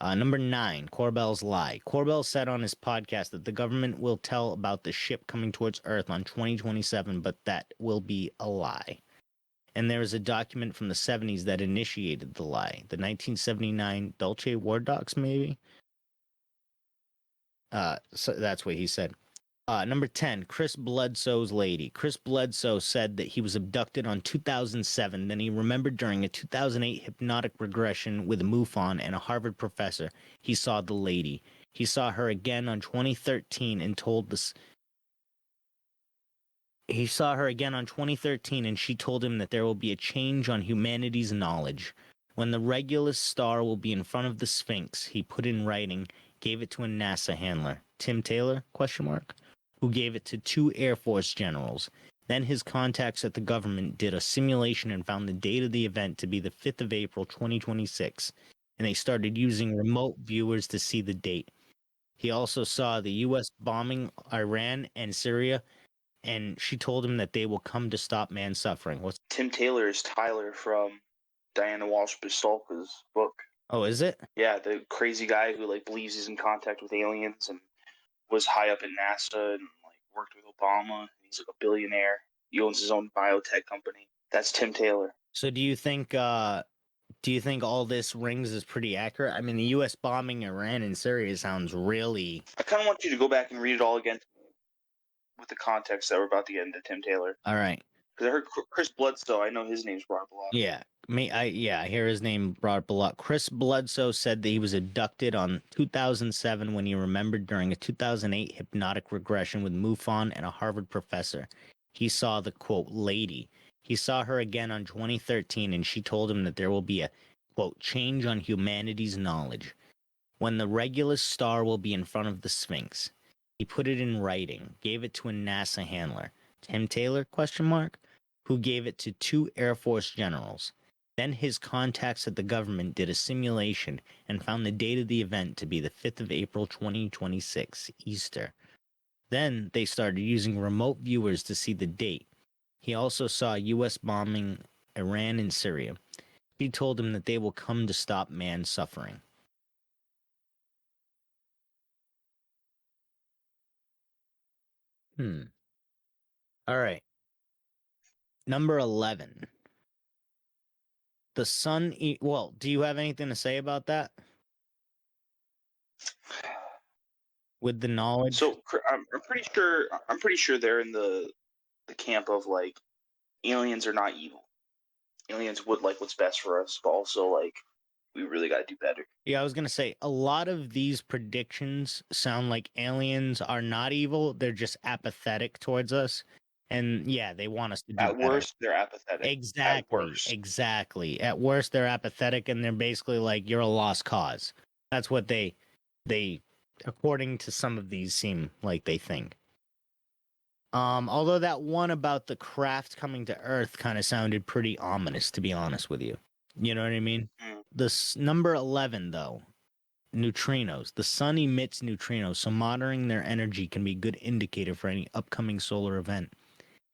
Number 9, Corbell's lie. Corbell said on his podcast that the government will tell about the ship coming towards Earth on 2027, but that will be a lie. And there is a document from the 70s that initiated the lie. The 1979 Dulce War Docs, maybe? So that's what he said. Number 10, Chris Bledsoe's lady. Chris Bledsoe said that he was abducted on 2007. Then he remembered during a 2008 hypnotic regression with a MUFON and a Harvard professor, he saw the lady. He saw her again on 2013 and told this. He saw her again on 2013 and she told him that there will be a change on humanity's knowledge. When the Regulus star will be in front of the Sphinx, he put in writing, gave it to a NASA handler, Tim Taylor, ? Who gave it to 2 Air Force generals. Then his contacts at the government did a simulation and found the date of the event to be the 5th of April, 2026. And they started using remote viewers to see the date. He also saw the U.S. bombing Iran and Syria, and she told him that they will come to stop man's suffering. What's Tim Taylor is Tyler from Diana Walsh Basalka's book. Oh, is it? Yeah, the crazy guy who like believes he's in contact with aliens and was high up at NASA and like worked with Obama. He's like a billionaire. He owns his own biotech company. That's Tim Taylor. So do you think all this rings is pretty accurate? I mean, the U.S. bombing Iran and Syria sounds really... I kind of want you to go back and read it all again with the context that we're about to get into Tim Taylor. All right. Because I heard Chris Bledsoe. I know his name's brought up a lot. Yeah. I hear his name brought up a lot. Chris Bledsoe said that he was abducted on 2007 when he remembered during a 2008 hypnotic regression with MUFON and a Harvard professor. He saw the, quote, lady. He saw her again on 2013, and she told him that there will be a, quote, change on humanity's knowledge. When the Regulus star will be in front of the Sphinx. He put it in writing, gave it to a NASA handler, Tim Taylor, ? Who gave it to 2 Air Force generals. Then his contacts at the government did a simulation and found the date of the event to be the 5th of April 2026, Easter. Then they started using remote viewers to see the date. He also saw U.S. bombing Iran and Syria. He told him that they will come to stop man's suffering. All right. Number 11. The sun... Well, do you have anything to say about that? With the knowledge? So I'm pretty sure they're in the camp of like aliens are not evil. Aliens would like what's best for us, but also like we really got to do better. Yeah, I was gonna say a lot of these predictions sound like aliens are not evil; they're just apathetic towards us, and yeah, they want us to do At better. worst, they're apathetic. Exactly. At worst, they're apathetic, and they're basically like you're a lost cause. That's what they, according to some of these, seem like they think. Although that one about the craft coming to Earth kind of sounded pretty ominous, to be honest with you. You know what I mean? This number 11, though, neutrinos. The sun emits neutrinos, so monitoring their energy can be a good indicator for any upcoming solar event.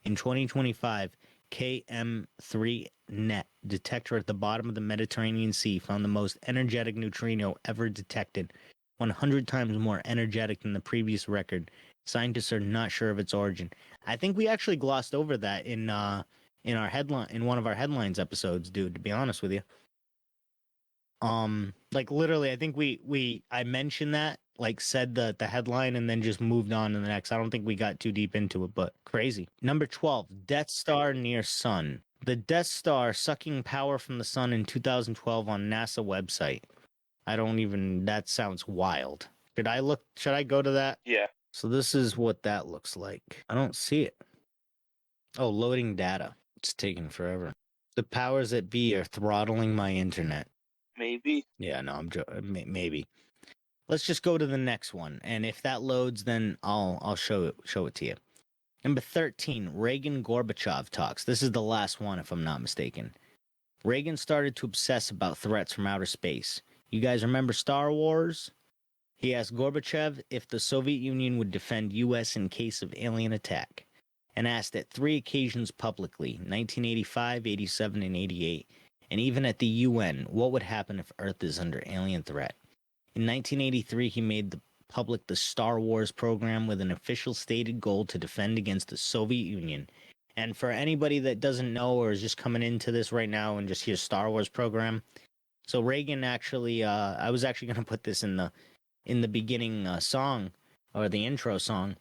In 2025, KM3NET detector at the bottom of the Mediterranean Sea found the most energetic neutrino ever detected, 100 times more energetic than the previous record, Scientists are not sure of its origin. I think we actually glossed over that in our headline, in one of our headlines episodes, dude, to be honest with you. Like literally, I think I mentioned that, like said the headline and then just moved on to the next. I don't think we got too deep into it, but crazy. Number 12, Death Star near Sun. The Death Star sucking power from the sun in 2012 on NASA website. That sounds wild. Should I go to that? Yeah. So this is what that looks like. I don't see it. Oh, loading data. It's taking forever. The powers that be are throttling my internet. Maybe. Yeah, no, maybe. Let's just go to the next one, and if that loads, then I'll show it to you. Number 13, Reagan Gorbachev talks. This is the last one, if I'm not mistaken. Reagan started to obsess about threats from outer space. You guys remember Star Wars? He asked Gorbachev if the Soviet Union would defend U.S. in case of alien attack, and asked at 3 occasions publicly, 1985, 87, and 88, and even at the UN, what would happen if Earth is under alien threat. In 1983, he made public the Star Wars program with an official stated goal to defend against the Soviet Union. And for anybody that doesn't know or is just coming into this right now and just hears Star Wars program, so Reagan actually, I was actually going to put this in the beginning song or the intro song,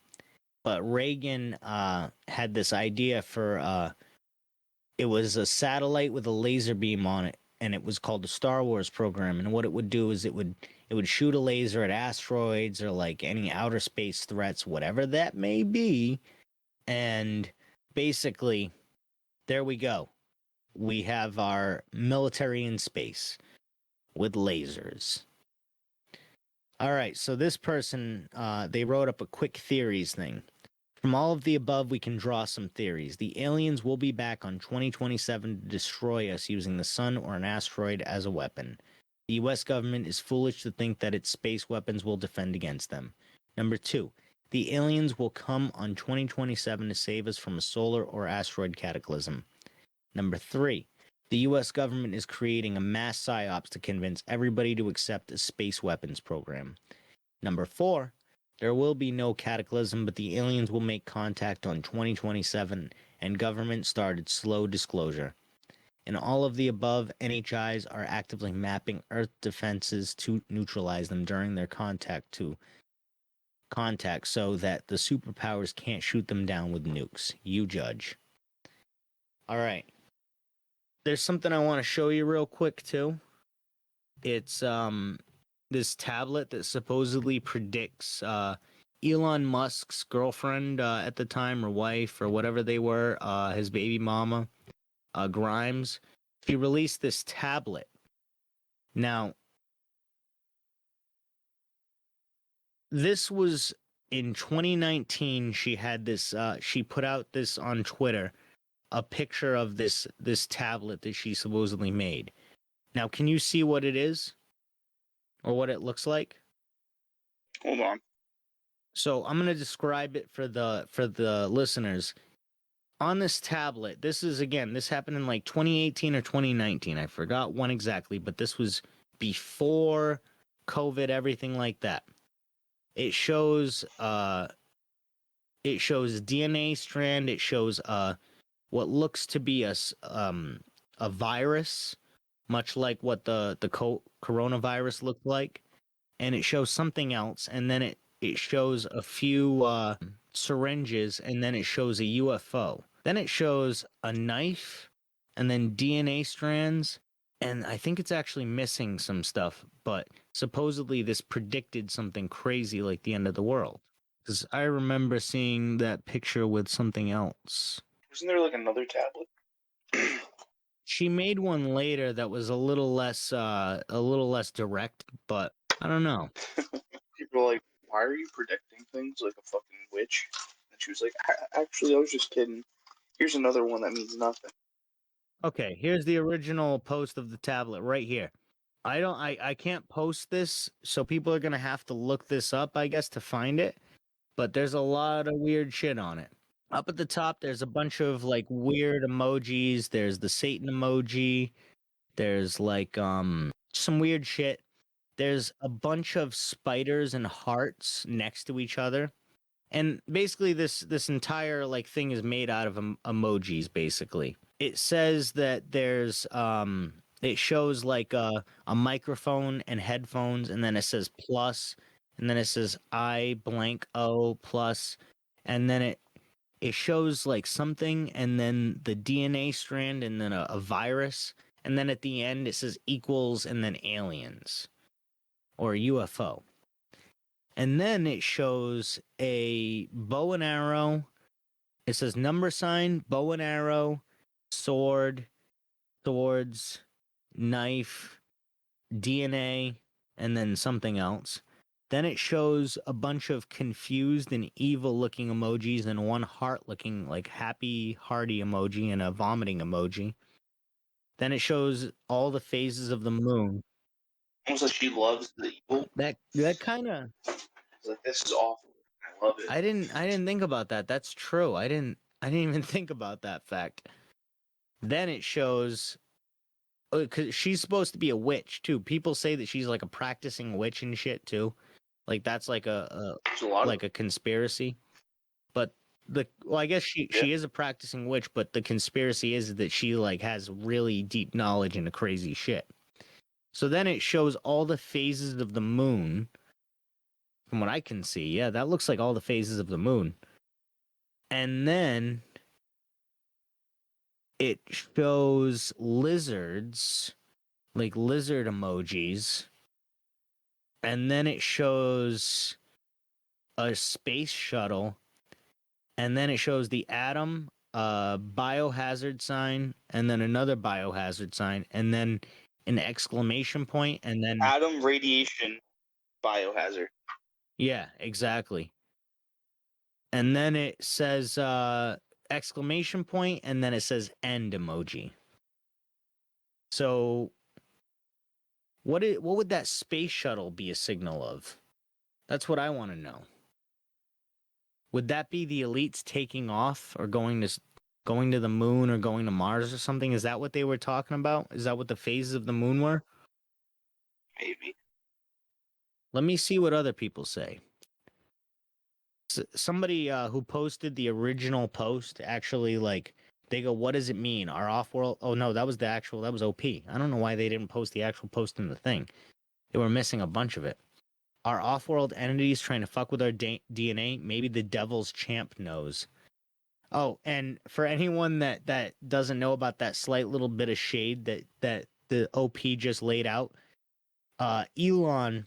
but Reagan had this idea for it was a satellite with a laser beam on it, and it was called the Star Wars program. And what it would do is it would shoot a laser at asteroids or like any outer space threats, whatever that may be. And basically, there we go. We have our military in space with lasers. All right, so this person, they wrote up a quick theories thing. From all of the above, we can draw some theories. The aliens will be back on 2027 to destroy us using the sun or an asteroid as a weapon. The US government is foolish to think that its space weapons will defend against them. Number 2, the aliens will come on 2027 to save us from a solar or asteroid cataclysm. Number 3, the US government is creating a mass psyops to convince everybody to accept a space weapons program. Number 4, there will be no cataclysm, but the aliens will make contact on 2027, and government started slow disclosure. In all of the above, NHIs are actively mapping Earth defenses to neutralize them during their contact so that the superpowers can't shoot them down with nukes. You judge. All right. There's something I want to show you real quick, too. It's this tablet that supposedly predicts Elon Musk's girlfriend at the time, or wife, or whatever they were, his baby mama, Grimes. She released this tablet. Now, this was in 2019. She had this. She put out this on Twitter, a picture of this tablet that she supposedly made. Now, can you see what it is? Or what it looks like? Hold on. So I'm going to describe it for the listeners. On this tablet, this happened in like 2018 or 2019. I forgot when exactly, but this was before COVID, everything like that. It shows DNA strand. It shows what looks to be a virus, much like what the coronavirus looked like, and it shows something else, and then it shows a few syringes, and then it shows a UFO. Then it shows a knife, and then DNA strands, and I think it's actually missing some stuff, but supposedly this predicted something crazy like the end of the world. Because I remember seeing that picture with something else. Wasn't there like another tablet? She made one later that was a little less direct, but I don't know. People are like, why are you predicting things like a fucking witch? And she was like, actually, I was just kidding. Here's another one that means nothing. Okay, here's the original post of the tablet right here. I can't post this, so people are gonna have to look this up, I guess, to find it. But there's a lot of weird shit on it. Up at the top, there's a bunch of like weird emojis. There's the Satan emoji. There's like some weird shit. There's a bunch of spiders and hearts next to each other. And basically this entire like thing is made out of emojis basically. It says that there's it shows like a microphone and headphones, and then it says plus, and then it says I blank O plus, and then it shows like something, and then the DNA strand, and then a virus, and then at the end it says equals, and then aliens or UFO. And then it shows a bow and arrow. It says number sign, bow and arrow, sword, swords, knife, DNA, and then something else. Then it shows a bunch of confused and evil looking emojis and one heart looking like happy, hearty emoji and a vomiting emoji. Then it shows all the phases of the moon. Almost like she loves the evil. That kind of It's like, this is awful. I love it. I didn't think about that. That's true. I didn't even think about that fact. Then it shows because she's supposed to be a witch too. People say that she's like a practicing witch and shit too. Like that's like There's a lot like of a conspiracy. But I guess she is a practicing witch, but the conspiracy is that she like has really deep knowledge into crazy shit. So then it shows all the phases of the moon. From what I can see, yeah, that looks like all the phases of the moon. And then it shows lizards, like lizard emojis. And then it shows a space shuttle. And then it shows the atom, biohazard sign, and then another biohazard sign, and then an exclamation point, and then atom radiation biohazard. yeah, exactly. And then it says exclamation point, and then it says end emoji. So what would that space shuttle be a signal of? That's what I want to know. Would that be the elites taking off or going to the moon or going to Mars or something? Is that what they were talking about? Is that what the phases of the moon were? Maybe. Let me see what other people say. Somebody who posted the original post actually like they go, "What does it mean? Our off-world?" Oh no, that was OP. I don't know why they didn't post the actual post in the thing. They were missing a bunch of it. Are off-world entities trying to fuck with our DNA? Maybe the devil's champ knows. Oh, and for anyone that doesn't know about that slight little bit of shade that the OP just laid out, Elon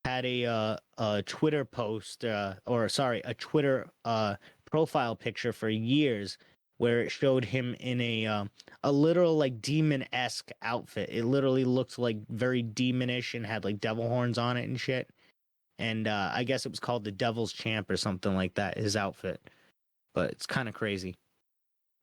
had a Twitter post, a Twitter profile picture for years where it showed him in a literal like demon-esque outfit. It literally looked like very demonish and had like devil horns on it and shit. And I guess it was called the Devil's Champ or something like that, his outfit. But it's kind of crazy.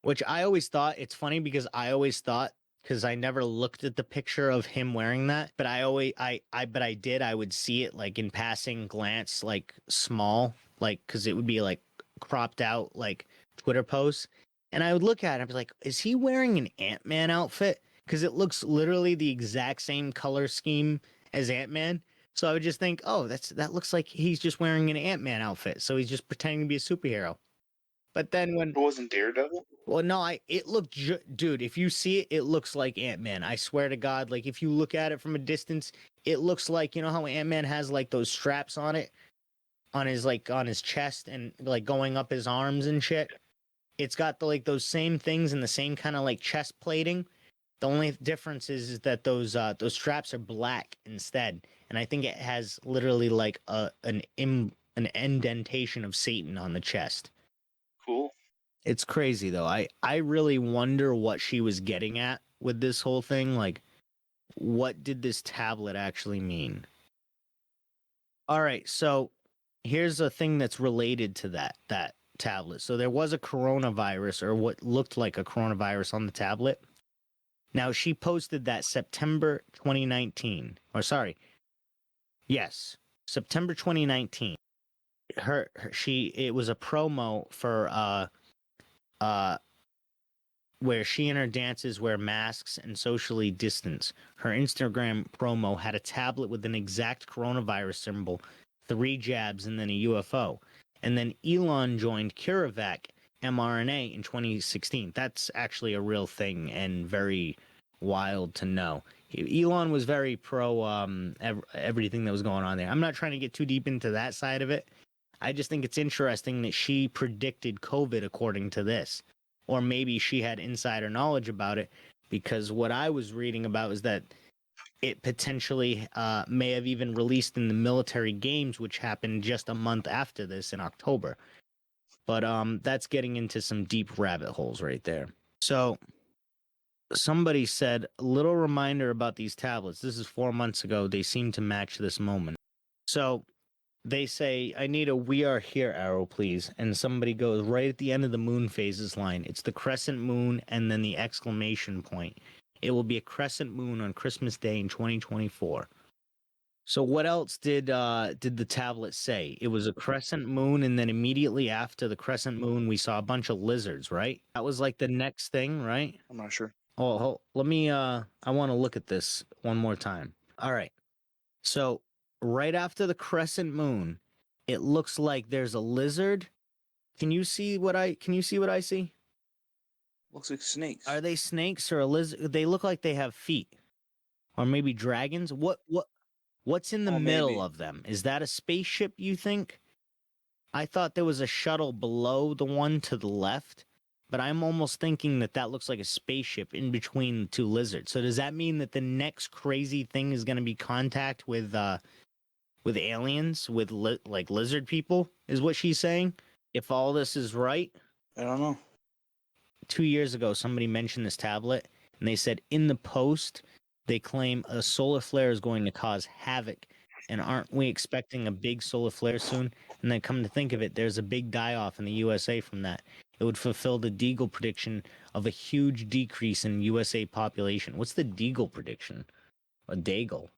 Which I always thought, it's funny because I always thought, because I never looked at the picture of him wearing that, but I would see it like in passing glance, like small, like, because it would be like cropped out, like Twitter posts. And I would look at it and be like, is he wearing an Ant-Man outfit? Because it looks literally the exact same color scheme as Ant-Man. So I would just think, oh, that looks like he's just wearing an Ant-Man outfit. So he's just pretending to be a superhero. But then when It wasn't Daredevil? well, no, it looked dude, if you see it, it looks like Ant-Man. I swear to God, like if you look at it from a distance, it looks like, you know how Ant-Man has like those straps on it on his chest and like going up his arms and shit. It's got like those same things and the same kind of like chest plating. The only difference is that those straps are black instead, and I think it has literally like an indentation of Satan on the chest. Cool. It's crazy though. I really wonder what she was getting at with this whole thing. Like, what did this tablet actually mean? All right, so here's a thing that's related to that tablet. So there was a coronavirus or what looked like a coronavirus on the tablet. Now, she posted that September 2019, or sorry, yes, September 2019. It was a promo for where she and her dancers wear masks and socially distance. Her Instagram promo had a tablet with an exact coronavirus symbol, 3 jabs, and then a UFO. And then Elon joined CureVac mRNA in 2016. That's actually a real thing and very wild to know. Elon was very pro everything that was going on there. I'm not trying to get too deep into that side of it. I just think it's interesting that she predicted COVID according to this. Or maybe she had insider knowledge about it, because what I was reading about is that it potentially may have even released in the military games, which happened just a month after this in October. But that's getting into some deep rabbit holes right there. So somebody said, a little reminder about these tablets. This is 4 months ago. They seem to match this moment. So they say, I need a "we are here" arrow, please. And somebody goes right at the end of the moon phases line. It's the crescent moon and then the exclamation point. It will be a crescent moon on Christmas Day in 2024. So what else did the tablet say? It was a crescent moon, and then immediately after the crescent moon, we saw a bunch of lizards, right? That was like the next thing, right? I'm not sure. Oh, let me I want to look at this one more time. All right. So right after the crescent moon, it looks like there's a lizard. Can you see what I see? Looks like snakes. Are they snakes or a lizard? They look like they have feet. Or maybe dragons? What's in the middle maybe. of them? Is that a spaceship, you think? I thought there was a shuttle below the one to the left, but I'm almost thinking that that looks like a spaceship in between the two lizards. So does that mean that the next crazy thing is going to be contact with aliens, with like lizard people, is what she's saying? If all this is right? I don't know. 2 years ago, somebody mentioned this tablet, and they said in the post, they claim a solar flare is going to cause havoc. And aren't we expecting a big solar flare soon? And then come to think of it, there's a big die-off in the USA from that. It would fulfill the Deagel prediction of a huge decrease in USA population. What's the Deagel prediction? Or Deagel?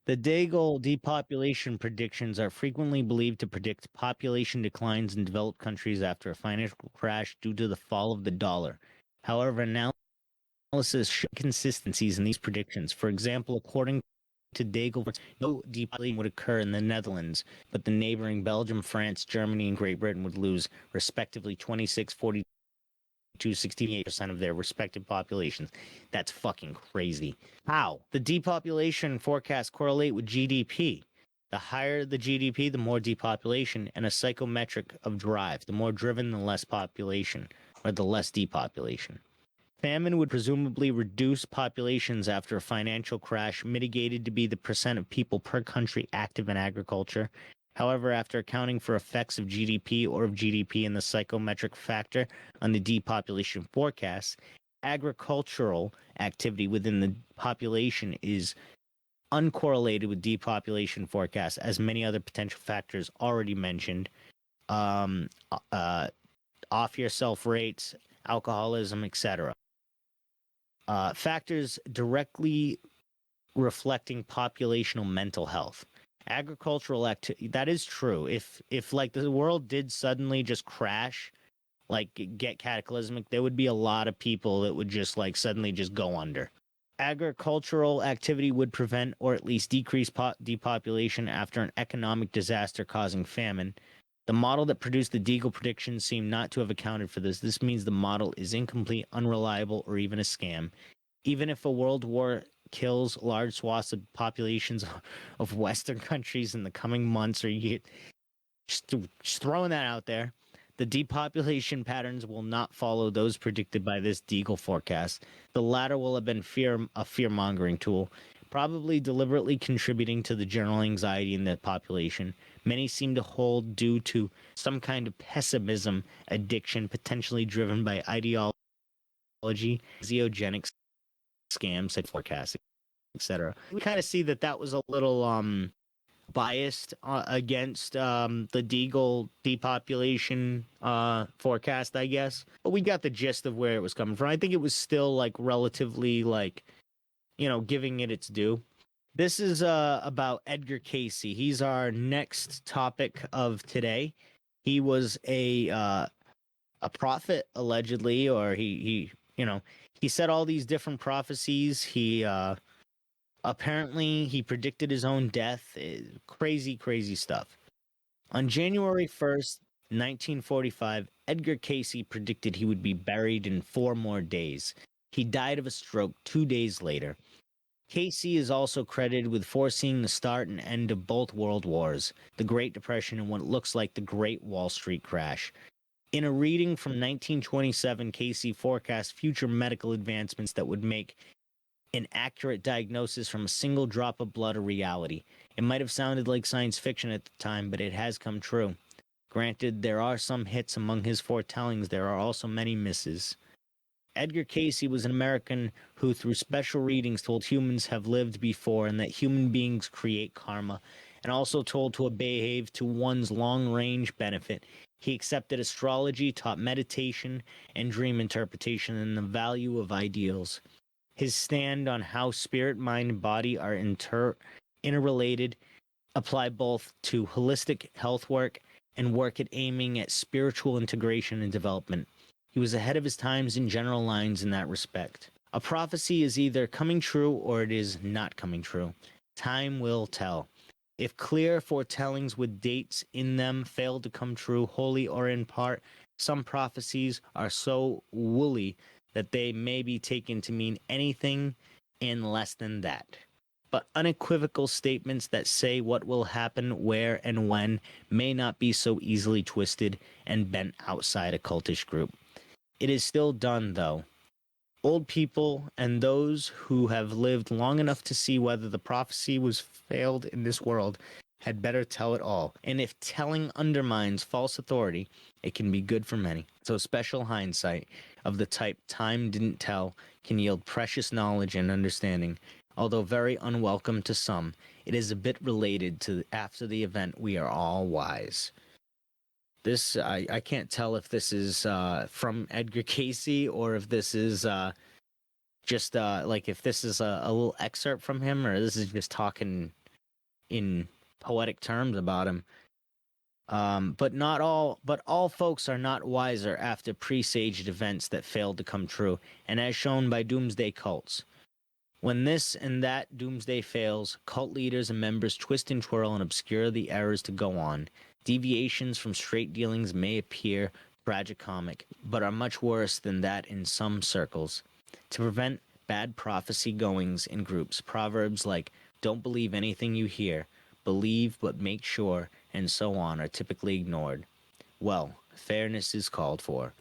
The Deagel depopulation predictions are frequently believed to predict population declines in developed countries after a financial crash due to the fall of the dollar. However, analysis show consistencies in these predictions. For example, according to Deagel, no depopulation would occur in the Netherlands, but the neighboring Belgium, France, Germany, and Great Britain would lose respectively 26, 42, 68% of their respective populations. That's fucking crazy. How? The depopulation forecasts correlate with GDP. The higher the GDP, the more depopulation, and a psychometric of drive. The more driven, the less population, or the less depopulation. Famine would presumably reduce populations after a financial crash, mitigated to be the percent of people per country active in agriculture. However, after accounting for effects of GDP or of GDP and the psychometric factor on the depopulation forecast, agricultural activity within the population is uncorrelated with depopulation forecasts, as many other potential factors already mentioned. Off-yourself rates, alcoholism, etc. Factors directly reflecting populational mental health. Agricultural activity, that is true. If like the world did suddenly just crash, like get cataclysmic, there would be a lot of people that would just like suddenly just go under. Agricultural activity would prevent or at least decrease depopulation after an economic disaster causing famine. The model that produced the Deagel predictions seemed not to have accounted for this. This means the model is incomplete, unreliable, or even a scam. Even if a world war kills large swaths of populations of Western countries in the coming months or years, just throwing that out there, the depopulation patterns will not follow those predicted by this Deagel forecast. The latter will have been a fear-mongering tool, probably deliberately contributing to the general anxiety in the population. Many seem to hold due to some kind of pessimism addiction, potentially driven by ideology, xenogenic scams, like forecasting, etc. We kind of see that was a little biased against the Deagel depopulation forecast, I guess. But we got the gist of where it was coming from. I think it was still like relatively like, giving it its due. This is about Edgar Cayce. He's our next topic of today. He was a prophet, allegedly, or he said all these different prophecies. He apparently he predicted his own death. Crazy stuff. On January 1st, In 1945, Edgar Cayce predicted he would be buried in 4 more days. He died of a stroke 2 days later. Cayce is also credited with foreseeing the start and end of both world wars, the Great Depression, and what looks like the Great Wall Street Crash. In a reading from 1927, Cayce forecast future medical advancements that would make an accurate diagnosis from a single drop of blood a reality. It might have sounded like science fiction at the time, but it has come true. Granted, there are some hits among his foretellings, there are also many misses. Edgar Cayce was an American who, through special readings, told humans have lived before and that human beings create karma, and also told to behave to one's long-range benefit. He accepted astrology, taught meditation and dream interpretation, and the value of ideals. His stand on how spirit, mind, and body are interrelated apply both to holistic health work and work at aiming at spiritual integration and development. He was ahead of his times in general lines in that respect. A prophecy is either coming true or it is not coming true. Time will tell. If clear foretellings with dates in them fail to come true wholly or in part, some prophecies are so woolly that they may be taken to mean anything and less than that. But unequivocal statements that say what will happen, where, and when may not be so easily twisted and bent outside a cultish group. It is still done, though. Old people and those who have lived long enough to see whether the prophecy was failed in this world had better tell it all. And if telling undermines false authority, it can be good for many. So special hindsight of the type time didn't tell can yield precious knowledge and understanding. Although very unwelcome to some, it is a bit related to after the event we are all wise. This, I can't tell if this is from Edgar Cayce or if this is just like if this is a little excerpt from him or this is just talking in poetic terms about him. But all folks are not wiser after presaged events that failed to come true, and as shown by doomsday cults. When this and that doomsday fails, cult leaders and members twist and twirl and obscure the errors to go on. Deviations from straight dealings may appear tragicomic, but are much worse than that in some circles. To prevent bad prophecy goings in groups, proverbs like "don't believe anything you hear," "believe but make sure," and so on are typically ignored. Well, fairness is called for.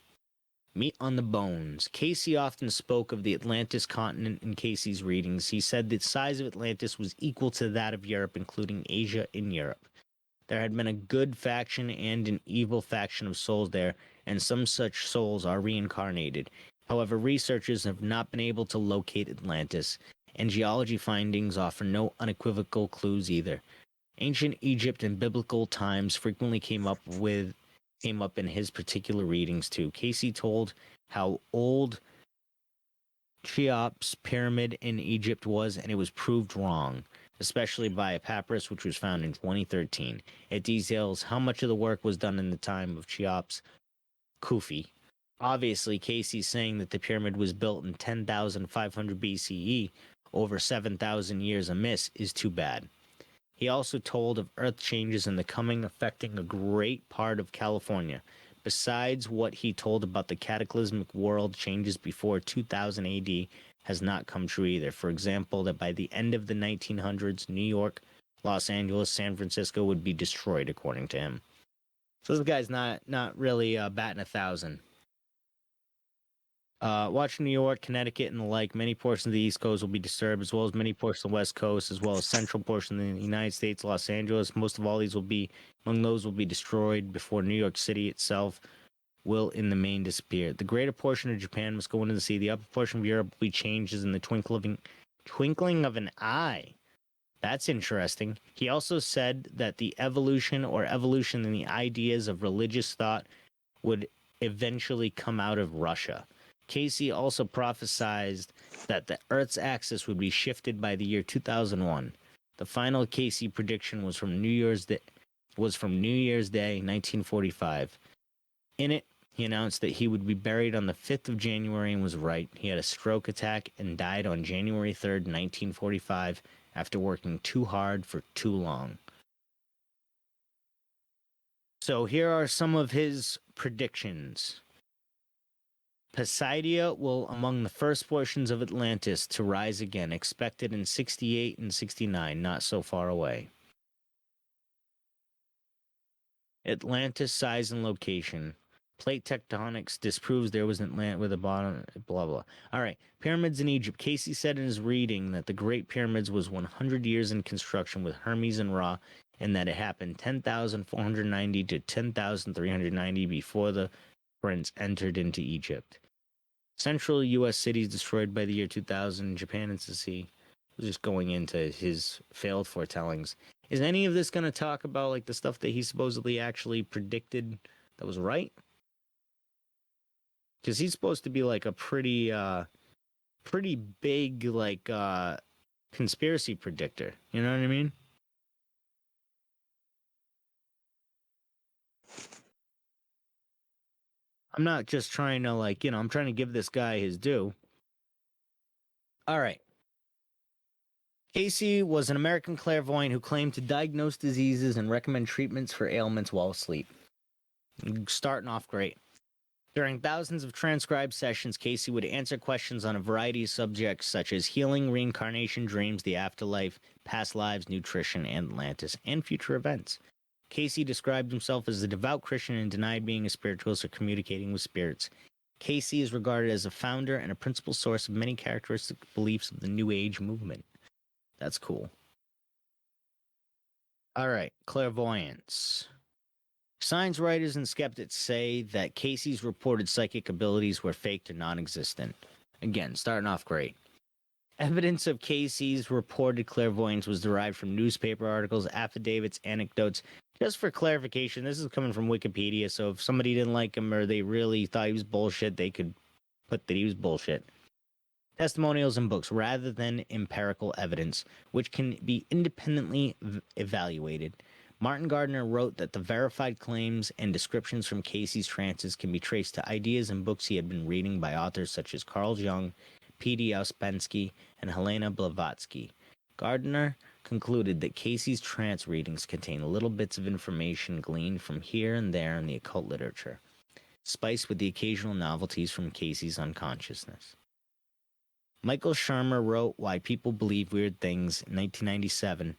Meat on the bones. Cayce often spoke of the Atlantis continent in Cayce's readings. He said the size of Atlantis was equal to that of Europe, including Asia and Europe. There had been a good faction and an evil faction of souls there, and some such souls are reincarnated. However, researchers have not been able to locate Atlantis, and geology findings offer no unequivocal clues either. Ancient Egypt and biblical times frequently came up in his particular readings too. Cayce told how old Cheops pyramid in Egypt was, and it was proved wrong, especially by a papyrus which was found in 2013. It details how much of the work was done in the time of Cheops Kufi. Obviously, Cayce's saying that the pyramid was built in 10,500 BCE, over 7,000 years amiss, is too bad. He also told of earth changes in the coming affecting a great part of California. Besides what he told about the cataclysmic world changes before 2000 AD has not come true either. For example, that by the end of the 1900s, New York, Los Angeles, San Francisco would be destroyed, according to him. So this guy's not really batting 1,000. Watch New York, Connecticut, and the like. Many portions of the East Coast will be disturbed, as well as many portions of the West Coast, as well as central portion of the United States, Los Angeles. Most of all these will be, among those will be destroyed before New York City itself will in the main disappear. The greater portion of Japan must go into the sea. The upper portion of Europe will be changed in the twinkling of an eye. That's interesting. He also said that the evolution in the ideas of religious thought would eventually come out of Russia. Cayce also prophesied that the Earth's axis would be shifted by the year 2001. The final Cayce prediction was from New Year's Day, 1945. In it, he announced that he would be buried on the 5th of January and was right. He had a stroke attack and died on January 3rd, 1945, after working too hard for too long. So here are some of his predictions. Poseidia will among the first portions of Atlantis to rise again, expected in 68 and 69, not so far away. Atlantis size and location. Plate tectonics disproves there was an Atlantis with a bottom, blah, blah. All right. Pyramids in Egypt. Cayce said in his reading that the Great Pyramids was 100 years in construction with Hermes and Ra, and that it happened 10,490 to 10,390 before the prince entered into Egypt. Central U.S. cities destroyed by the year 2000. Japan is the sea. Just going into his failed foretellings. Is any of this going to talk about like the stuff that he supposedly actually predicted that was right? Because he's supposed to be like a pretty big like conspiracy predictor. You know what I mean? I'm not just trying to like, I'm trying to give this guy his due. All right. Cayce was an American clairvoyant who claimed to diagnose diseases and recommend treatments for ailments while asleep. Starting off great. During thousands of transcribed sessions, Cayce would answer questions on a variety of subjects such as healing, reincarnation, dreams, the afterlife, past lives, nutrition, Atlantis, and future events. Cayce described himself as a devout Christian and denied being a spiritualist or communicating with spirits. Cayce is regarded as a founder and a principal source of many characteristic beliefs of the New Age movement. That's cool. All right, clairvoyance. Science writers and skeptics say that Cayce's reported psychic abilities were faked or non-existent. Again, starting off great. Evidence of Cayce's reported clairvoyance was derived from newspaper articles, affidavits, anecdotes. Just for clarification, this is coming from Wikipedia, so if somebody didn't like him or they really thought he was bullshit, they could put that he was bullshit. Testimonials and books rather than empirical evidence, which can be independently evaluated. Martin Gardner wrote that the verified claims and descriptions from Cayce's trances can be traced to ideas and books he had been reading by authors such as Carl Jung, P.D. Ouspensky, and Helena Blavatsky. Gardner concluded that Cayce's trance readings contain little bits of information gleaned from here and there in the occult literature, spiced with the occasional novelties from Cayce's unconsciousness. Michael Shermer wrote Why People Believe Weird Things in 1997.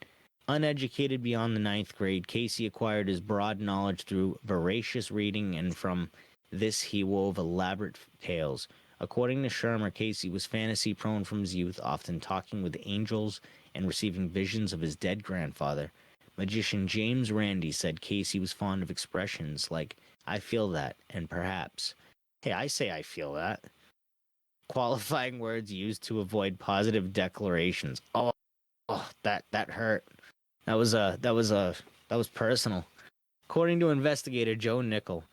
Uneducated beyond the 9th grade, Cayce acquired his broad knowledge through voracious reading, and from this he wove elaborate tales. According to Shermer, Cayce was fantasy-prone from his youth, often talking with angels and receiving visions of his dead grandfather. Magician James Randi said Cayce was fond of expressions like, I feel that, and perhaps. Hey, I say I feel that. Qualifying words used to avoid positive declarations. Oh, that hurt. That was personal. According to investigator Joe Nickel,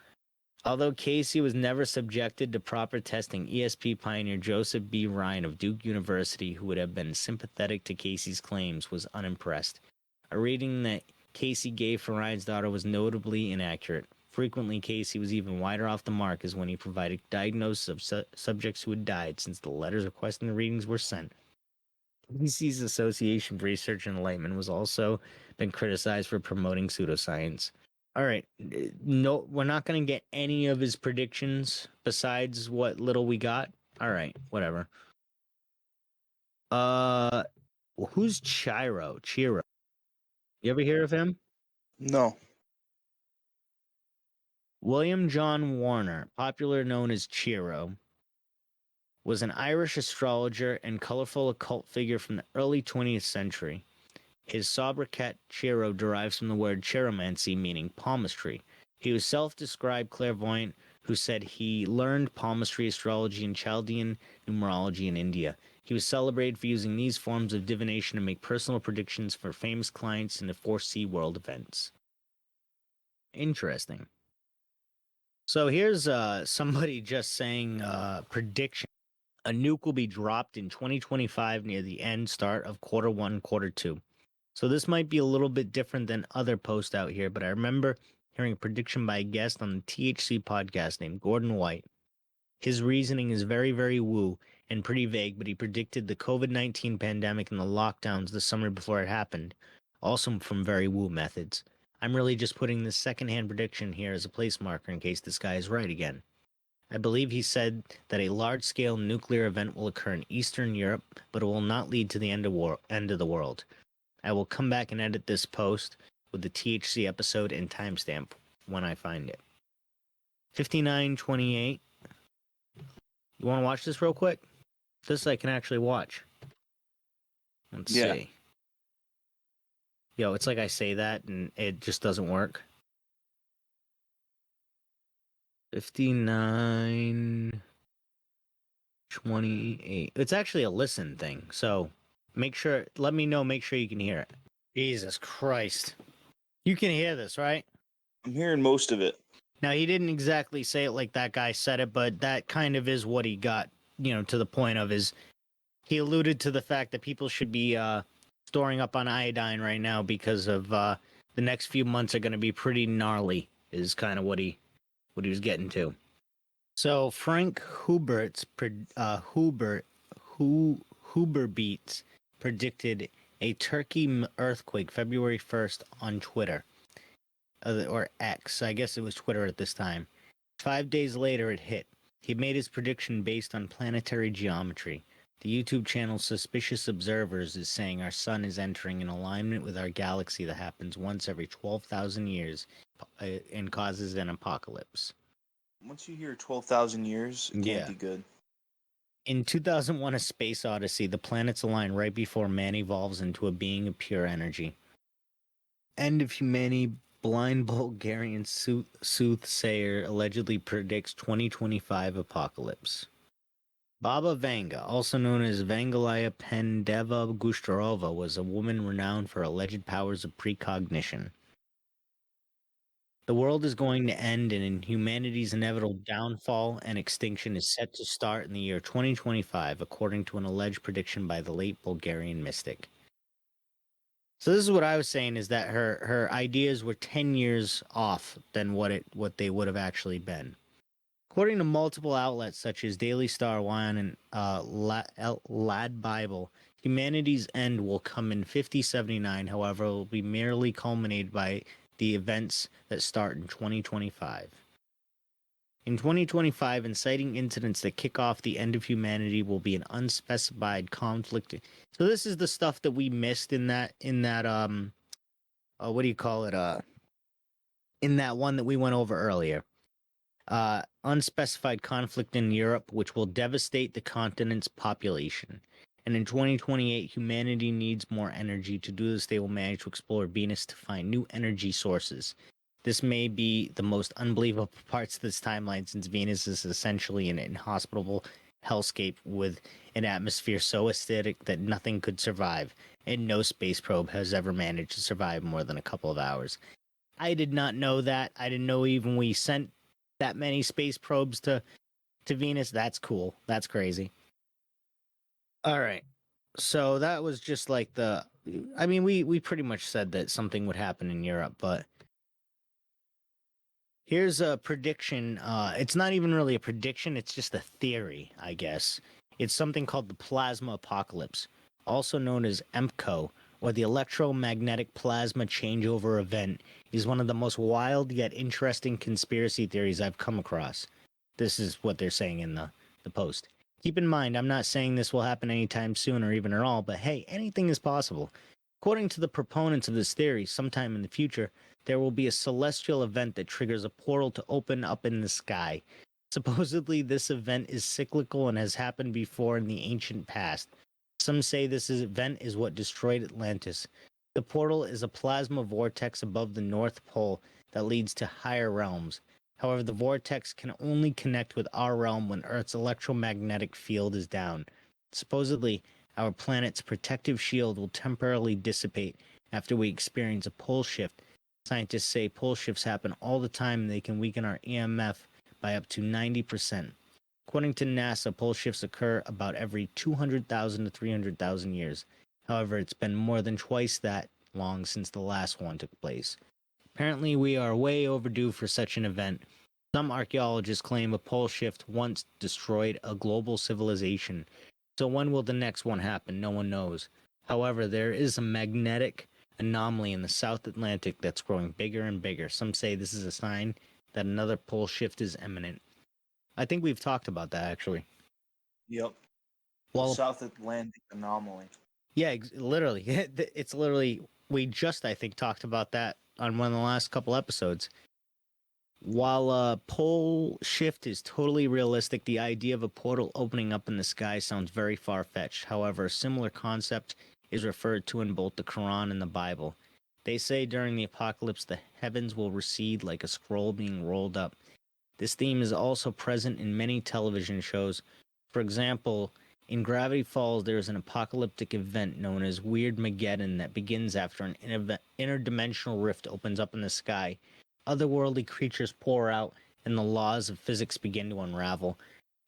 although Cayce was never subjected to proper testing, ESP pioneer Joseph B. Ryan of Duke University, who would have been sympathetic to Cayce's claims, was unimpressed. A reading that Cayce gave for Ryan's daughter was notably inaccurate. Frequently, Cayce was even wider off the mark as when he provided diagnosis of subjects who had died since the letters requesting the readings were sent. Cayce's Association for Research and Enlightenment was also been criticized for promoting pseudoscience. All right, no, we're not going to get any of his predictions besides what little we got. All right, whatever. Who's Chiro? Chiro. You ever hear of him? No. William John Warner, popular known as Chiro, was an Irish astrologer and colorful occult figure from the early 20th century. His sobriquet Chiro derives from the word chiromancy, meaning palmistry. He was self-described clairvoyant who said he learned palmistry, astrology, and Chaldean numerology in India. He was celebrated for using these forms of divination to make personal predictions for famous clients and to foresee world events. Interesting. So here's somebody just saying prediction. A nuke will be dropped in 2025 near the start of quarter 1, quarter 2. So this might be a little bit different than other posts out here, but I remember hearing a prediction by a guest on the THC podcast named Gordon White. His reasoning is very, very woo and pretty vague, but he predicted the COVID-19 pandemic and the lockdowns the summer before it happened, also from very woo methods. I'm really just putting this secondhand prediction here as a place marker in case this guy is right again. I believe he said that a large-scale nuclear event will occur in Eastern Europe, but it will not lead to the end of the world. I will come back and edit this post with the THC episode and timestamp when I find it. 5928. You want to watch this real quick? This I can actually watch. Let's see. Yo, it's like I say that and it just doesn't work. 5928. It's actually a listen thing, so make sure you can hear it. Jesus Christ. You can hear this, right? I'm hearing most of it. Now, he didn't exactly say it like that guy said it, but that kind of is what he got, to the point of is he alluded to the fact that people should be storing up on iodine right now because of the next few months are going to be pretty gnarly, is kind of what he was getting to. So Frank Huberbeats predicted a Turkey earthquake February 1st on Twitter. Or X, I guess it was Twitter at this time. 5 days later, it hit. He made his prediction based on planetary geometry. The YouTube channel Suspicious Observers is saying our sun is entering an alignment with our galaxy that happens once every 12,000 years and causes an apocalypse. Once you hear 12,000 years, it can't be good. In 2001, A Space Odyssey, the planets align right before man evolves into a being of pure energy. End of humanity. Blind Bulgarian soothsayer allegedly predicts 2025 apocalypse. Baba Vanga, also known as Vangalaya Pendeva Gushtarova, was a woman renowned for alleged powers of precognition. The world is going to end, and humanity's inevitable downfall and extinction is set to start in the year 2025, according to an alleged prediction by the late Bulgarian mystic. So this is what I was saying, is that her ideas were 10 years off than what they would have actually been. According to multiple outlets such as Daily Star, Wine, and Lad Bible, humanity's end will come in 5079. However, it will be merely culminated by the events that start in 2025. In 2025, inciting incidents that kick off the end of humanity will be an unspecified conflict. So this is the stuff that we missed in that what do you call it? In that one that we went over earlier. Unspecified conflict in Europe, which will devastate the continent's population. And in 2028, humanity needs more energy. To do this, they will manage to explore Venus to find new energy sources. This may be the most unbelievable parts of this timeline, since Venus is essentially an inhospitable hellscape with an atmosphere so acidic that nothing could survive, and no space probe has ever managed to survive more than a couple of hours. I did not know that. I didn't know even we sent that many space probes to Venus. That's cool. That's crazy. All right. So that was just like we pretty much said that something would happen in Europe, but here's a prediction. It's not even really a prediction. It's just a theory, I guess. It's something called the plasma apocalypse, also known as EMPCO, or the electromagnetic plasma changeover event, is one of the most wild yet interesting conspiracy theories I've come across. This is what they're saying in the post. Keep in mind, I'm not saying this will happen anytime soon or even at all, but hey, anything is possible. According to the proponents of this theory, sometime in the future, there will be a celestial event that triggers a portal to open up in the sky. Supposedly, this event is cyclical and has happened before in the ancient past. Some say this event is what destroyed Atlantis. The portal is a plasma vortex above the North Pole that leads to higher realms. However, the vortex can only connect with our realm when Earth's electromagnetic field is down. Supposedly, our planet's protective shield will temporarily dissipate after we experience a pole shift. Scientists say pole shifts happen all the time and they can weaken our EMF by up to 90%. According to NASA, pole shifts occur about every 200,000 to 300,000 years. However, it's been more than twice that long since the last one took place. Apparently, we are way overdue for such an event. Some archaeologists claim a pole shift once destroyed a global civilization. So when will the next one happen? No one knows. However, there is a magnetic anomaly in the South Atlantic that's growing bigger and bigger. Some say this is a sign that another pole shift is imminent. I think we've talked about that, actually. Yep. Well, The South Atlantic anomaly. yeah, literally. It's literally, we just, I think, talked about that on one of the last couple episodes. While a pole shift is totally realistic, the idea of a portal opening up in the sky sounds very far-fetched. However, a similar concept is referred to in both the Quran and the Bible. They say during the apocalypse, the heavens will recede like a scroll being rolled up. This theme is also present in many television shows. For example, in Gravity Falls, there is an apocalyptic event known as Weirdmageddon that begins after an interdimensional rift opens up in the sky. Otherworldly creatures pour out, and the laws of physics begin to unravel.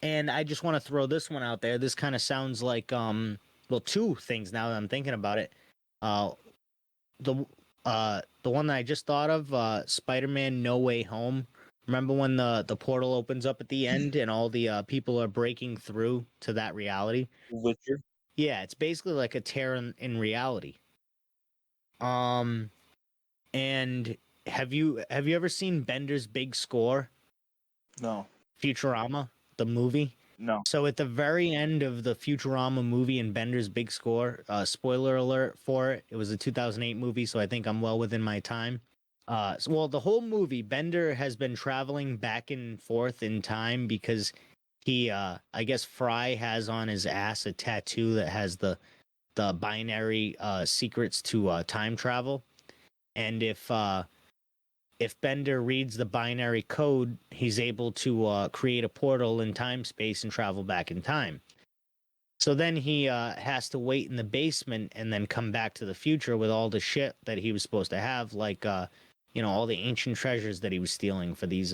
And I just want to throw this one out there. This kind of sounds like, well, two things now that I'm thinking about it. The one that I just thought of, Spider-Man No Way Home. Remember when the portal opens up at the end and all the people are breaking through to that reality? Witcher. Yeah, it's basically like a tear in reality. And have you ever seen Bender's Big Score? No. Futurama, the movie? No. So at the very end of the Futurama movie in Bender's Big Score, spoiler alert for it, it was a 2008 movie, so I think I'm well within my time. Well, the whole movie, Bender has been traveling back and forth in time because he, I guess Fry has on his ass a tattoo that has the binary secrets to time travel. And if Bender reads the binary code, he's able to create a portal in time space and travel back in time. So then he has to wait in the basement and then come back to the future with all the shit that he was supposed to have, like all the ancient treasures that he was stealing for these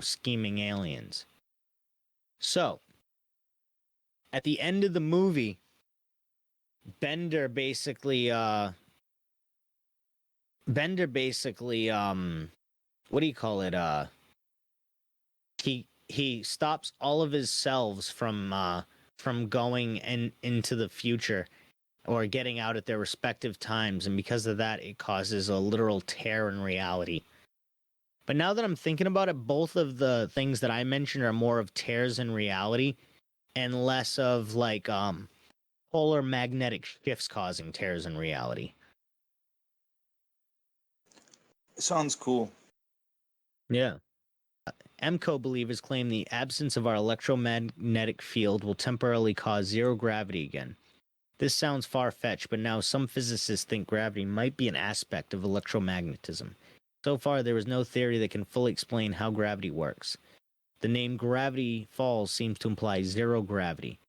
scheming aliens. So at the end of the movie, Bender basically what do you call it? He stops all of his selves from going into the future or getting out at their respective times, and because of that, it causes a literal tear in reality. But now that I'm thinking about it, both of the things that I mentioned are more of tears in reality and less of like polar magnetic shifts causing tears in reality. Sounds cool. Yeah. MCO believers claim the absence of our electromagnetic field will temporarily cause zero gravity again. This sounds far-fetched, but now some physicists think gravity might be an aspect of electromagnetism. So far, there is no theory that can fully explain how gravity works. The name Gravity Falls seems to imply zero gravity.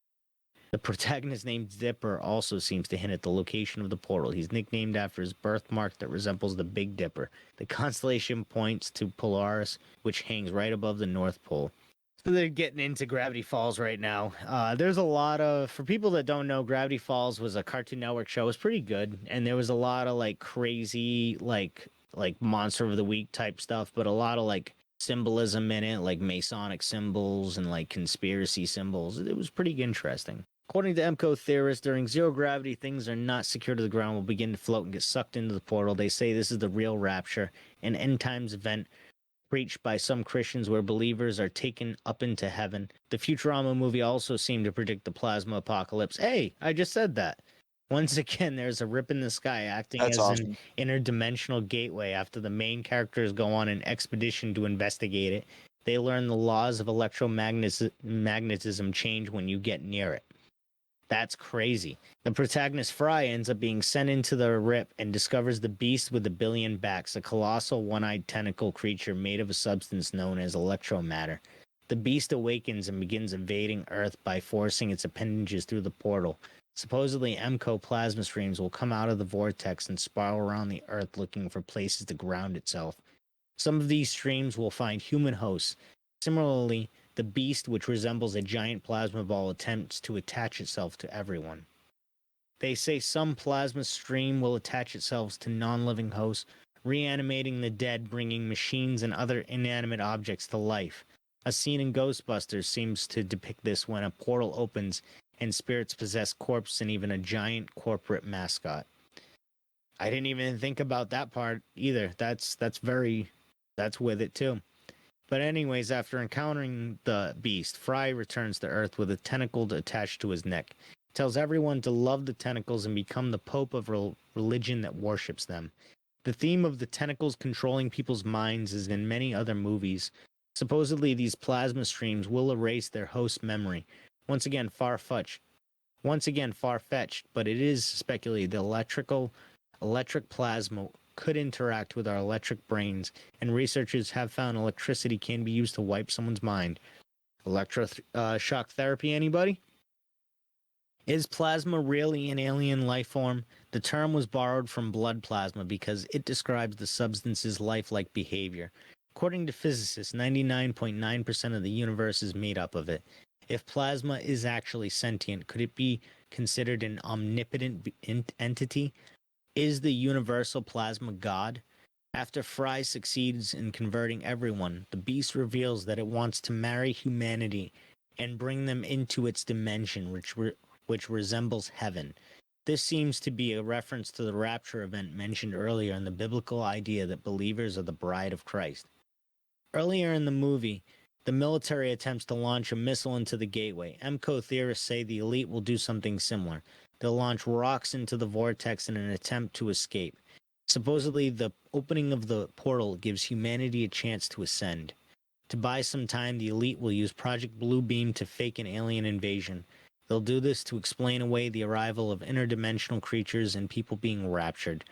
The protagonist named Dipper also seems to hint at the location of the portal. He's nicknamed after his birthmark that resembles the Big Dipper. The constellation points to Polaris, which hangs right above the North Pole. So they're getting into Gravity Falls right now. There's a lot of, for people that don't know, Gravity Falls was a Cartoon Network show. It was pretty good, and there was a lot of like crazy, like Monster of the Week type stuff, but a lot of like symbolism in it, like Masonic symbols and like conspiracy symbols. It was pretty interesting. According to MCO theorists, during zero gravity, things are not secure to the ground, will begin to float and get sucked into the portal. They say this is the real rapture, an end times event preached by some Christians where believers are taken up into heaven. The Futurama movie also seemed to predict the plasma apocalypse. Hey, I just said that. Once again, there's a rip in the sky acting That's as awesome. an interdimensional gateway after the main characters go on an expedition to investigate it. They learn the laws of electromagnetism change when you get near it. That's crazy. The protagonist Fry ends up being sent into the rip and discovers the beast with a billion backs, a colossal one-eyed tentacle creature made of a substance known as electromatter. The beast awakens and begins invading Earth by forcing its appendages through the portal. Supposedly, MCO plasma streams will come out of the vortex and spiral around the Earth looking for places to ground itself. Some of these streams will find human hosts. Similarly, the beast, which resembles a giant plasma ball, attempts to attach itself to everyone. They say some plasma stream will attach itself to non-living hosts, reanimating the dead, bringing machines and other inanimate objects to life. A scene in Ghostbusters seems to depict this when a portal opens and spirits possess corpses and even a giant corporate mascot. I didn't even think about that part either. That's with it too. But anyways, after encountering the beast, Fry returns to Earth with a tentacle attached to his neck. He tells everyone to love the tentacles and become the pope of religion that worships them. The theme of the tentacles controlling people's minds is in many other movies. Supposedly, these plasma streams will erase their host's memory. Once again, far-fetched, but it is speculated the electric plasma could interact with our electric brains, and researchers have found electricity can be used to wipe someone's mind. Shock therapy, anybody? Is plasma really an alien life form? The term was borrowed from blood plasma because it describes the substance's lifelike behavior. According to physicists, 99.9% of the universe is made up of it. If plasma is actually sentient, could it be considered an omnipotent entity? Is the universal plasma God? After Fry succeeds in converting everyone, the beast reveals that it wants to marry humanity and bring them into its dimension, which resembles heaven. This seems to be a reference to the rapture event mentioned earlier in the biblical idea that believers are the bride of Christ. Earlier in the movie, the military attempts to launch a missile into the gateway. MCO theorists say the elite will do something similar. They'll launch rocks into the vortex in an attempt to escape. Supposedly, the opening of the portal gives humanity a chance to ascend. To buy some time, the elite will use Project Bluebeam to fake an alien invasion. They'll do this to explain away the arrival of interdimensional creatures and people being raptured.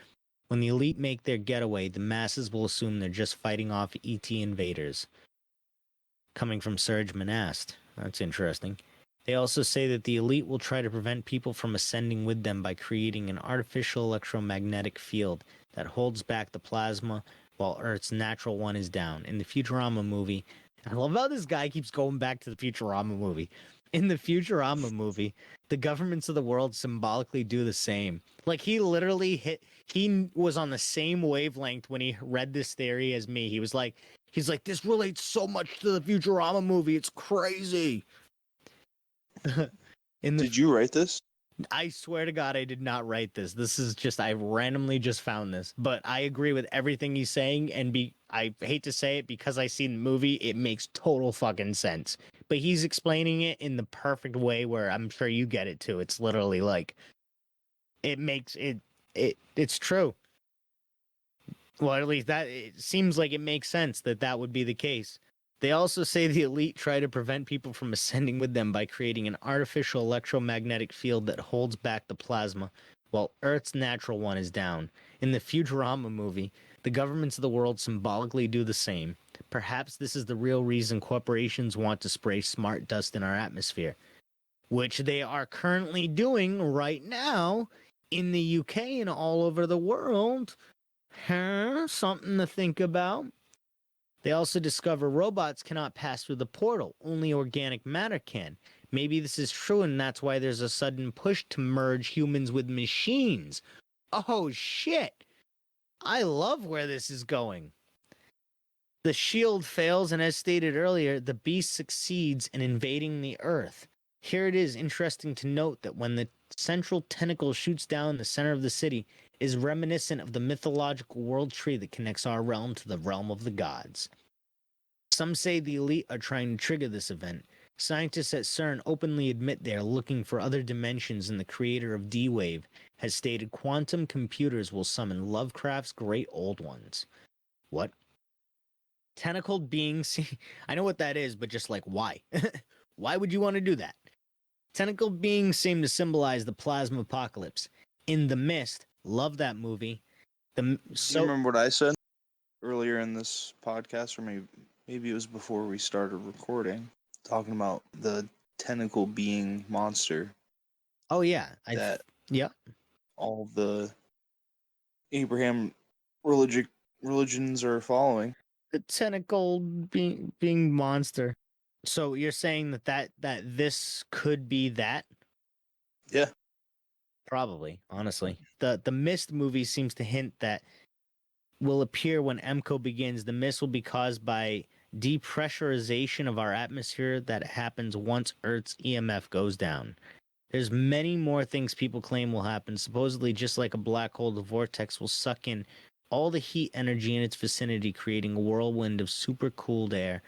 When the elite make their getaway, the masses will assume they're just fighting off ET invaders. Coming from Serge Manast. That's interesting. They also say that the elite will try to prevent people from ascending with them by creating an artificial electromagnetic field that holds back the plasma while Earth's natural one is down. In the Futurama movie, I love how this guy keeps going back to the Futurama movie. In the Futurama movie, the governments of the world symbolically do the same. Like, he was on the same wavelength when he read this theory as me. He's like, this relates so much to the Futurama movie. It's crazy. Did you write this? I swear to God, I did not write this. This is just, I randomly just found this. But I agree with everything he's saying, and I hate to say it, because I seen the movie, it makes total fucking sense. But he's explaining it in the perfect way where I'm sure you get it too. It's literally like, it's true. Well, at least it seems like it makes sense that would be the case. They also say the elite try to prevent people from ascending with them by creating an artificial electromagnetic field that holds back the plasma while Earth's natural one is down. In the Futurama movie, the governments of the world symbolically do the same. Perhaps this is the real reason corporations want to spray smart dust in our atmosphere, which they are currently doing right now in the UK and all over the world. Something to think about. They also discover robots cannot pass through the portal. Only organic matter can. Maybe this is true, and that's why there's a sudden push to merge humans with machines. Oh, shit. I love where this is going. The shield fails, and as stated earlier, the beast succeeds in invading the Earth. Here it is interesting to note that when the central tentacle shoots down the center of the city, is reminiscent of the mythological world tree that connects our realm to the realm of the gods. Some say the elite are trying to trigger this event. Scientists at CERN openly admit they are looking for other dimensions, and the creator of D-Wave has stated quantum computers will summon Lovecraft's great old ones. What? Tentacled beings? I know what that is, but just like, why? Why would you want to do that? Tentacled beings seem to symbolize the plasma apocalypse. In The Mist, love that movie. Do you remember what I said earlier in this podcast, or maybe it was before we started recording, talking about the tentacle being monster? Oh yeah, yeah. All the Abraham religions are following. The tentacle being monster. So you're saying that this could be that? Yeah. Probably, honestly. The Mist movie seems to hint that will appear when MCO begins. The mist will be caused by depressurization of our atmosphere that happens once Earth's EMF goes down. There's many more things people claim will happen. Supposedly, just like a black hole, the vortex will suck in all the heat energy in its vicinity, creating a whirlwind of super cooled air.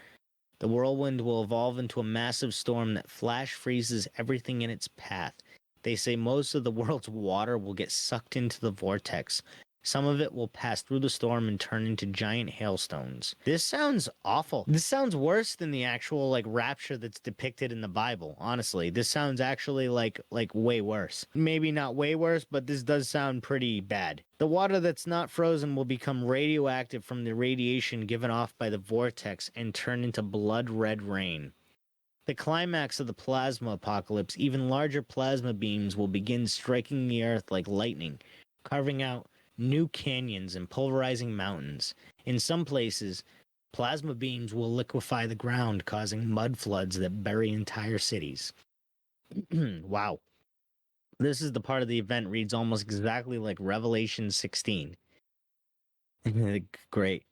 The whirlwind will evolve into a massive storm that flash freezes everything in its path. They say most of the world's water will get sucked into the vortex. Some of it will pass through the storm and turn into giant hailstones. This sounds awful. This sounds worse than the actual rapture that's depicted in the Bible. Honestly, this sounds actually like way worse. Maybe not way worse, but this does sound pretty bad. The water that's not frozen will become radioactive from the radiation given off by the vortex and turn into blood red rain. The climax of the plasma apocalypse, even larger plasma beams will begin striking the earth like lightning, carving out new canyons and pulverizing mountains. In some places, plasma beams will liquefy the ground, causing mud floods that bury entire cities. Wow. This is the part of the event reads almost exactly like Revelation 16. Great.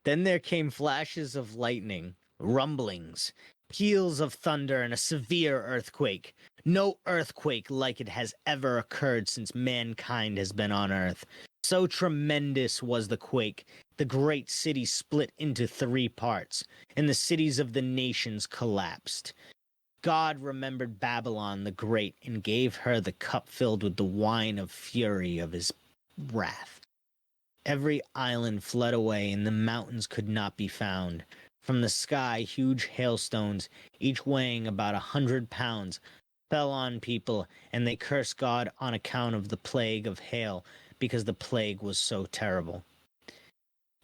Then there came flashes of lightning, rumblings, peals of thunder, and a severe earthquake. No earthquake like it has ever occurred since mankind has been on Earth. So tremendous was the quake, the great city split into 3 parts, and the cities of the nations collapsed. God remembered Babylon the Great and gave her the cup filled with the wine of fury of his wrath. Every island fled away, and the mountains could not be found. From the sky, huge hailstones, each weighing about 100 pounds, fell on people, and they cursed God on account of the plague of hail, because the plague was so terrible.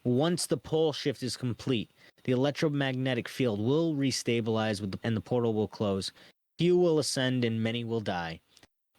Once the pole shift is complete, the electromagnetic field will restabilize and the portal will close. Few will ascend and many will die,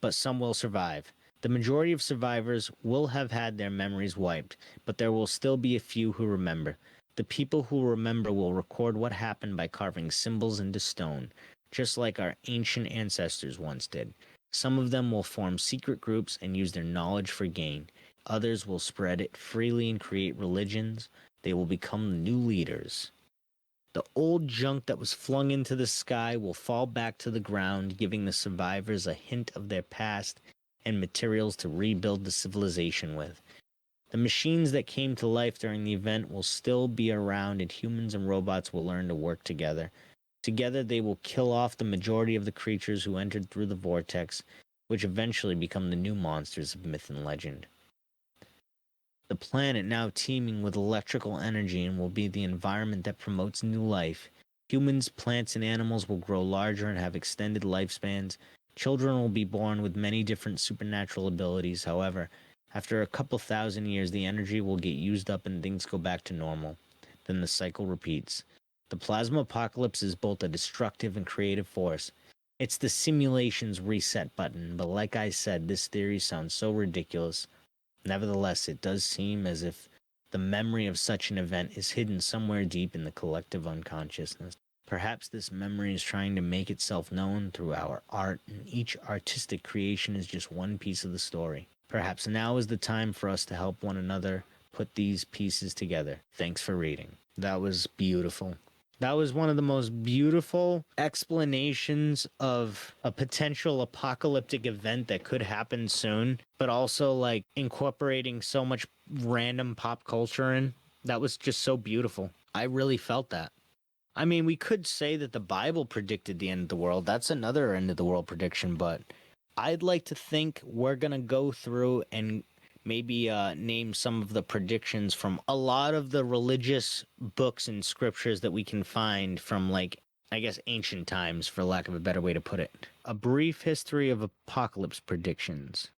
but some will survive. The majority of survivors will have had their memories wiped, but there will still be a few who remember. The people who remember will record what happened by carving symbols into stone, just like our ancient ancestors once did. Some of them will form secret groups and use their knowledge for gain. Others will spread it freely and create religions. They will become the new leaders. The old junk that was flung into the sky will fall back to the ground, giving the survivors a hint of their past and materials to rebuild the civilization with. The machines that came to life during the event will still be around, and humans and robots will learn to work together. Together they will kill off the majority of the creatures who entered through the vortex, which eventually become the new monsters of myth and legend. The planet now teeming with electrical energy and will be the environment that promotes new life. Humans, plants, and animals will grow larger and have extended lifespans. Children will be born with many different supernatural abilities. However, after a couple thousand years, the energy will get used up and things go back to normal. Then the cycle repeats. The plasma apocalypse is both a destructive and creative force. It's the simulation's reset button, but like I said, this theory sounds so ridiculous. Nevertheless, it does seem as if the memory of such an event is hidden somewhere deep in the collective unconsciousness. Perhaps this memory is trying to make itself known through our art, and each artistic creation is just one piece of the story. Perhaps now is the time for us to help one another put these pieces together. Thanks for reading. That was beautiful. That was one of the most beautiful explanations of a potential apocalyptic event that could happen soon, but also incorporating so much random pop culture in. That was just so beautiful. I really felt that. I mean, we could say that the Bible predicted the end of the world. That's another end of the world prediction, but I'd like to think we're going to go through and maybe name some of the predictions from a lot of the religious books and scriptures that we can find from, ancient times, for lack of a better way to put it. A brief history of apocalypse predictions.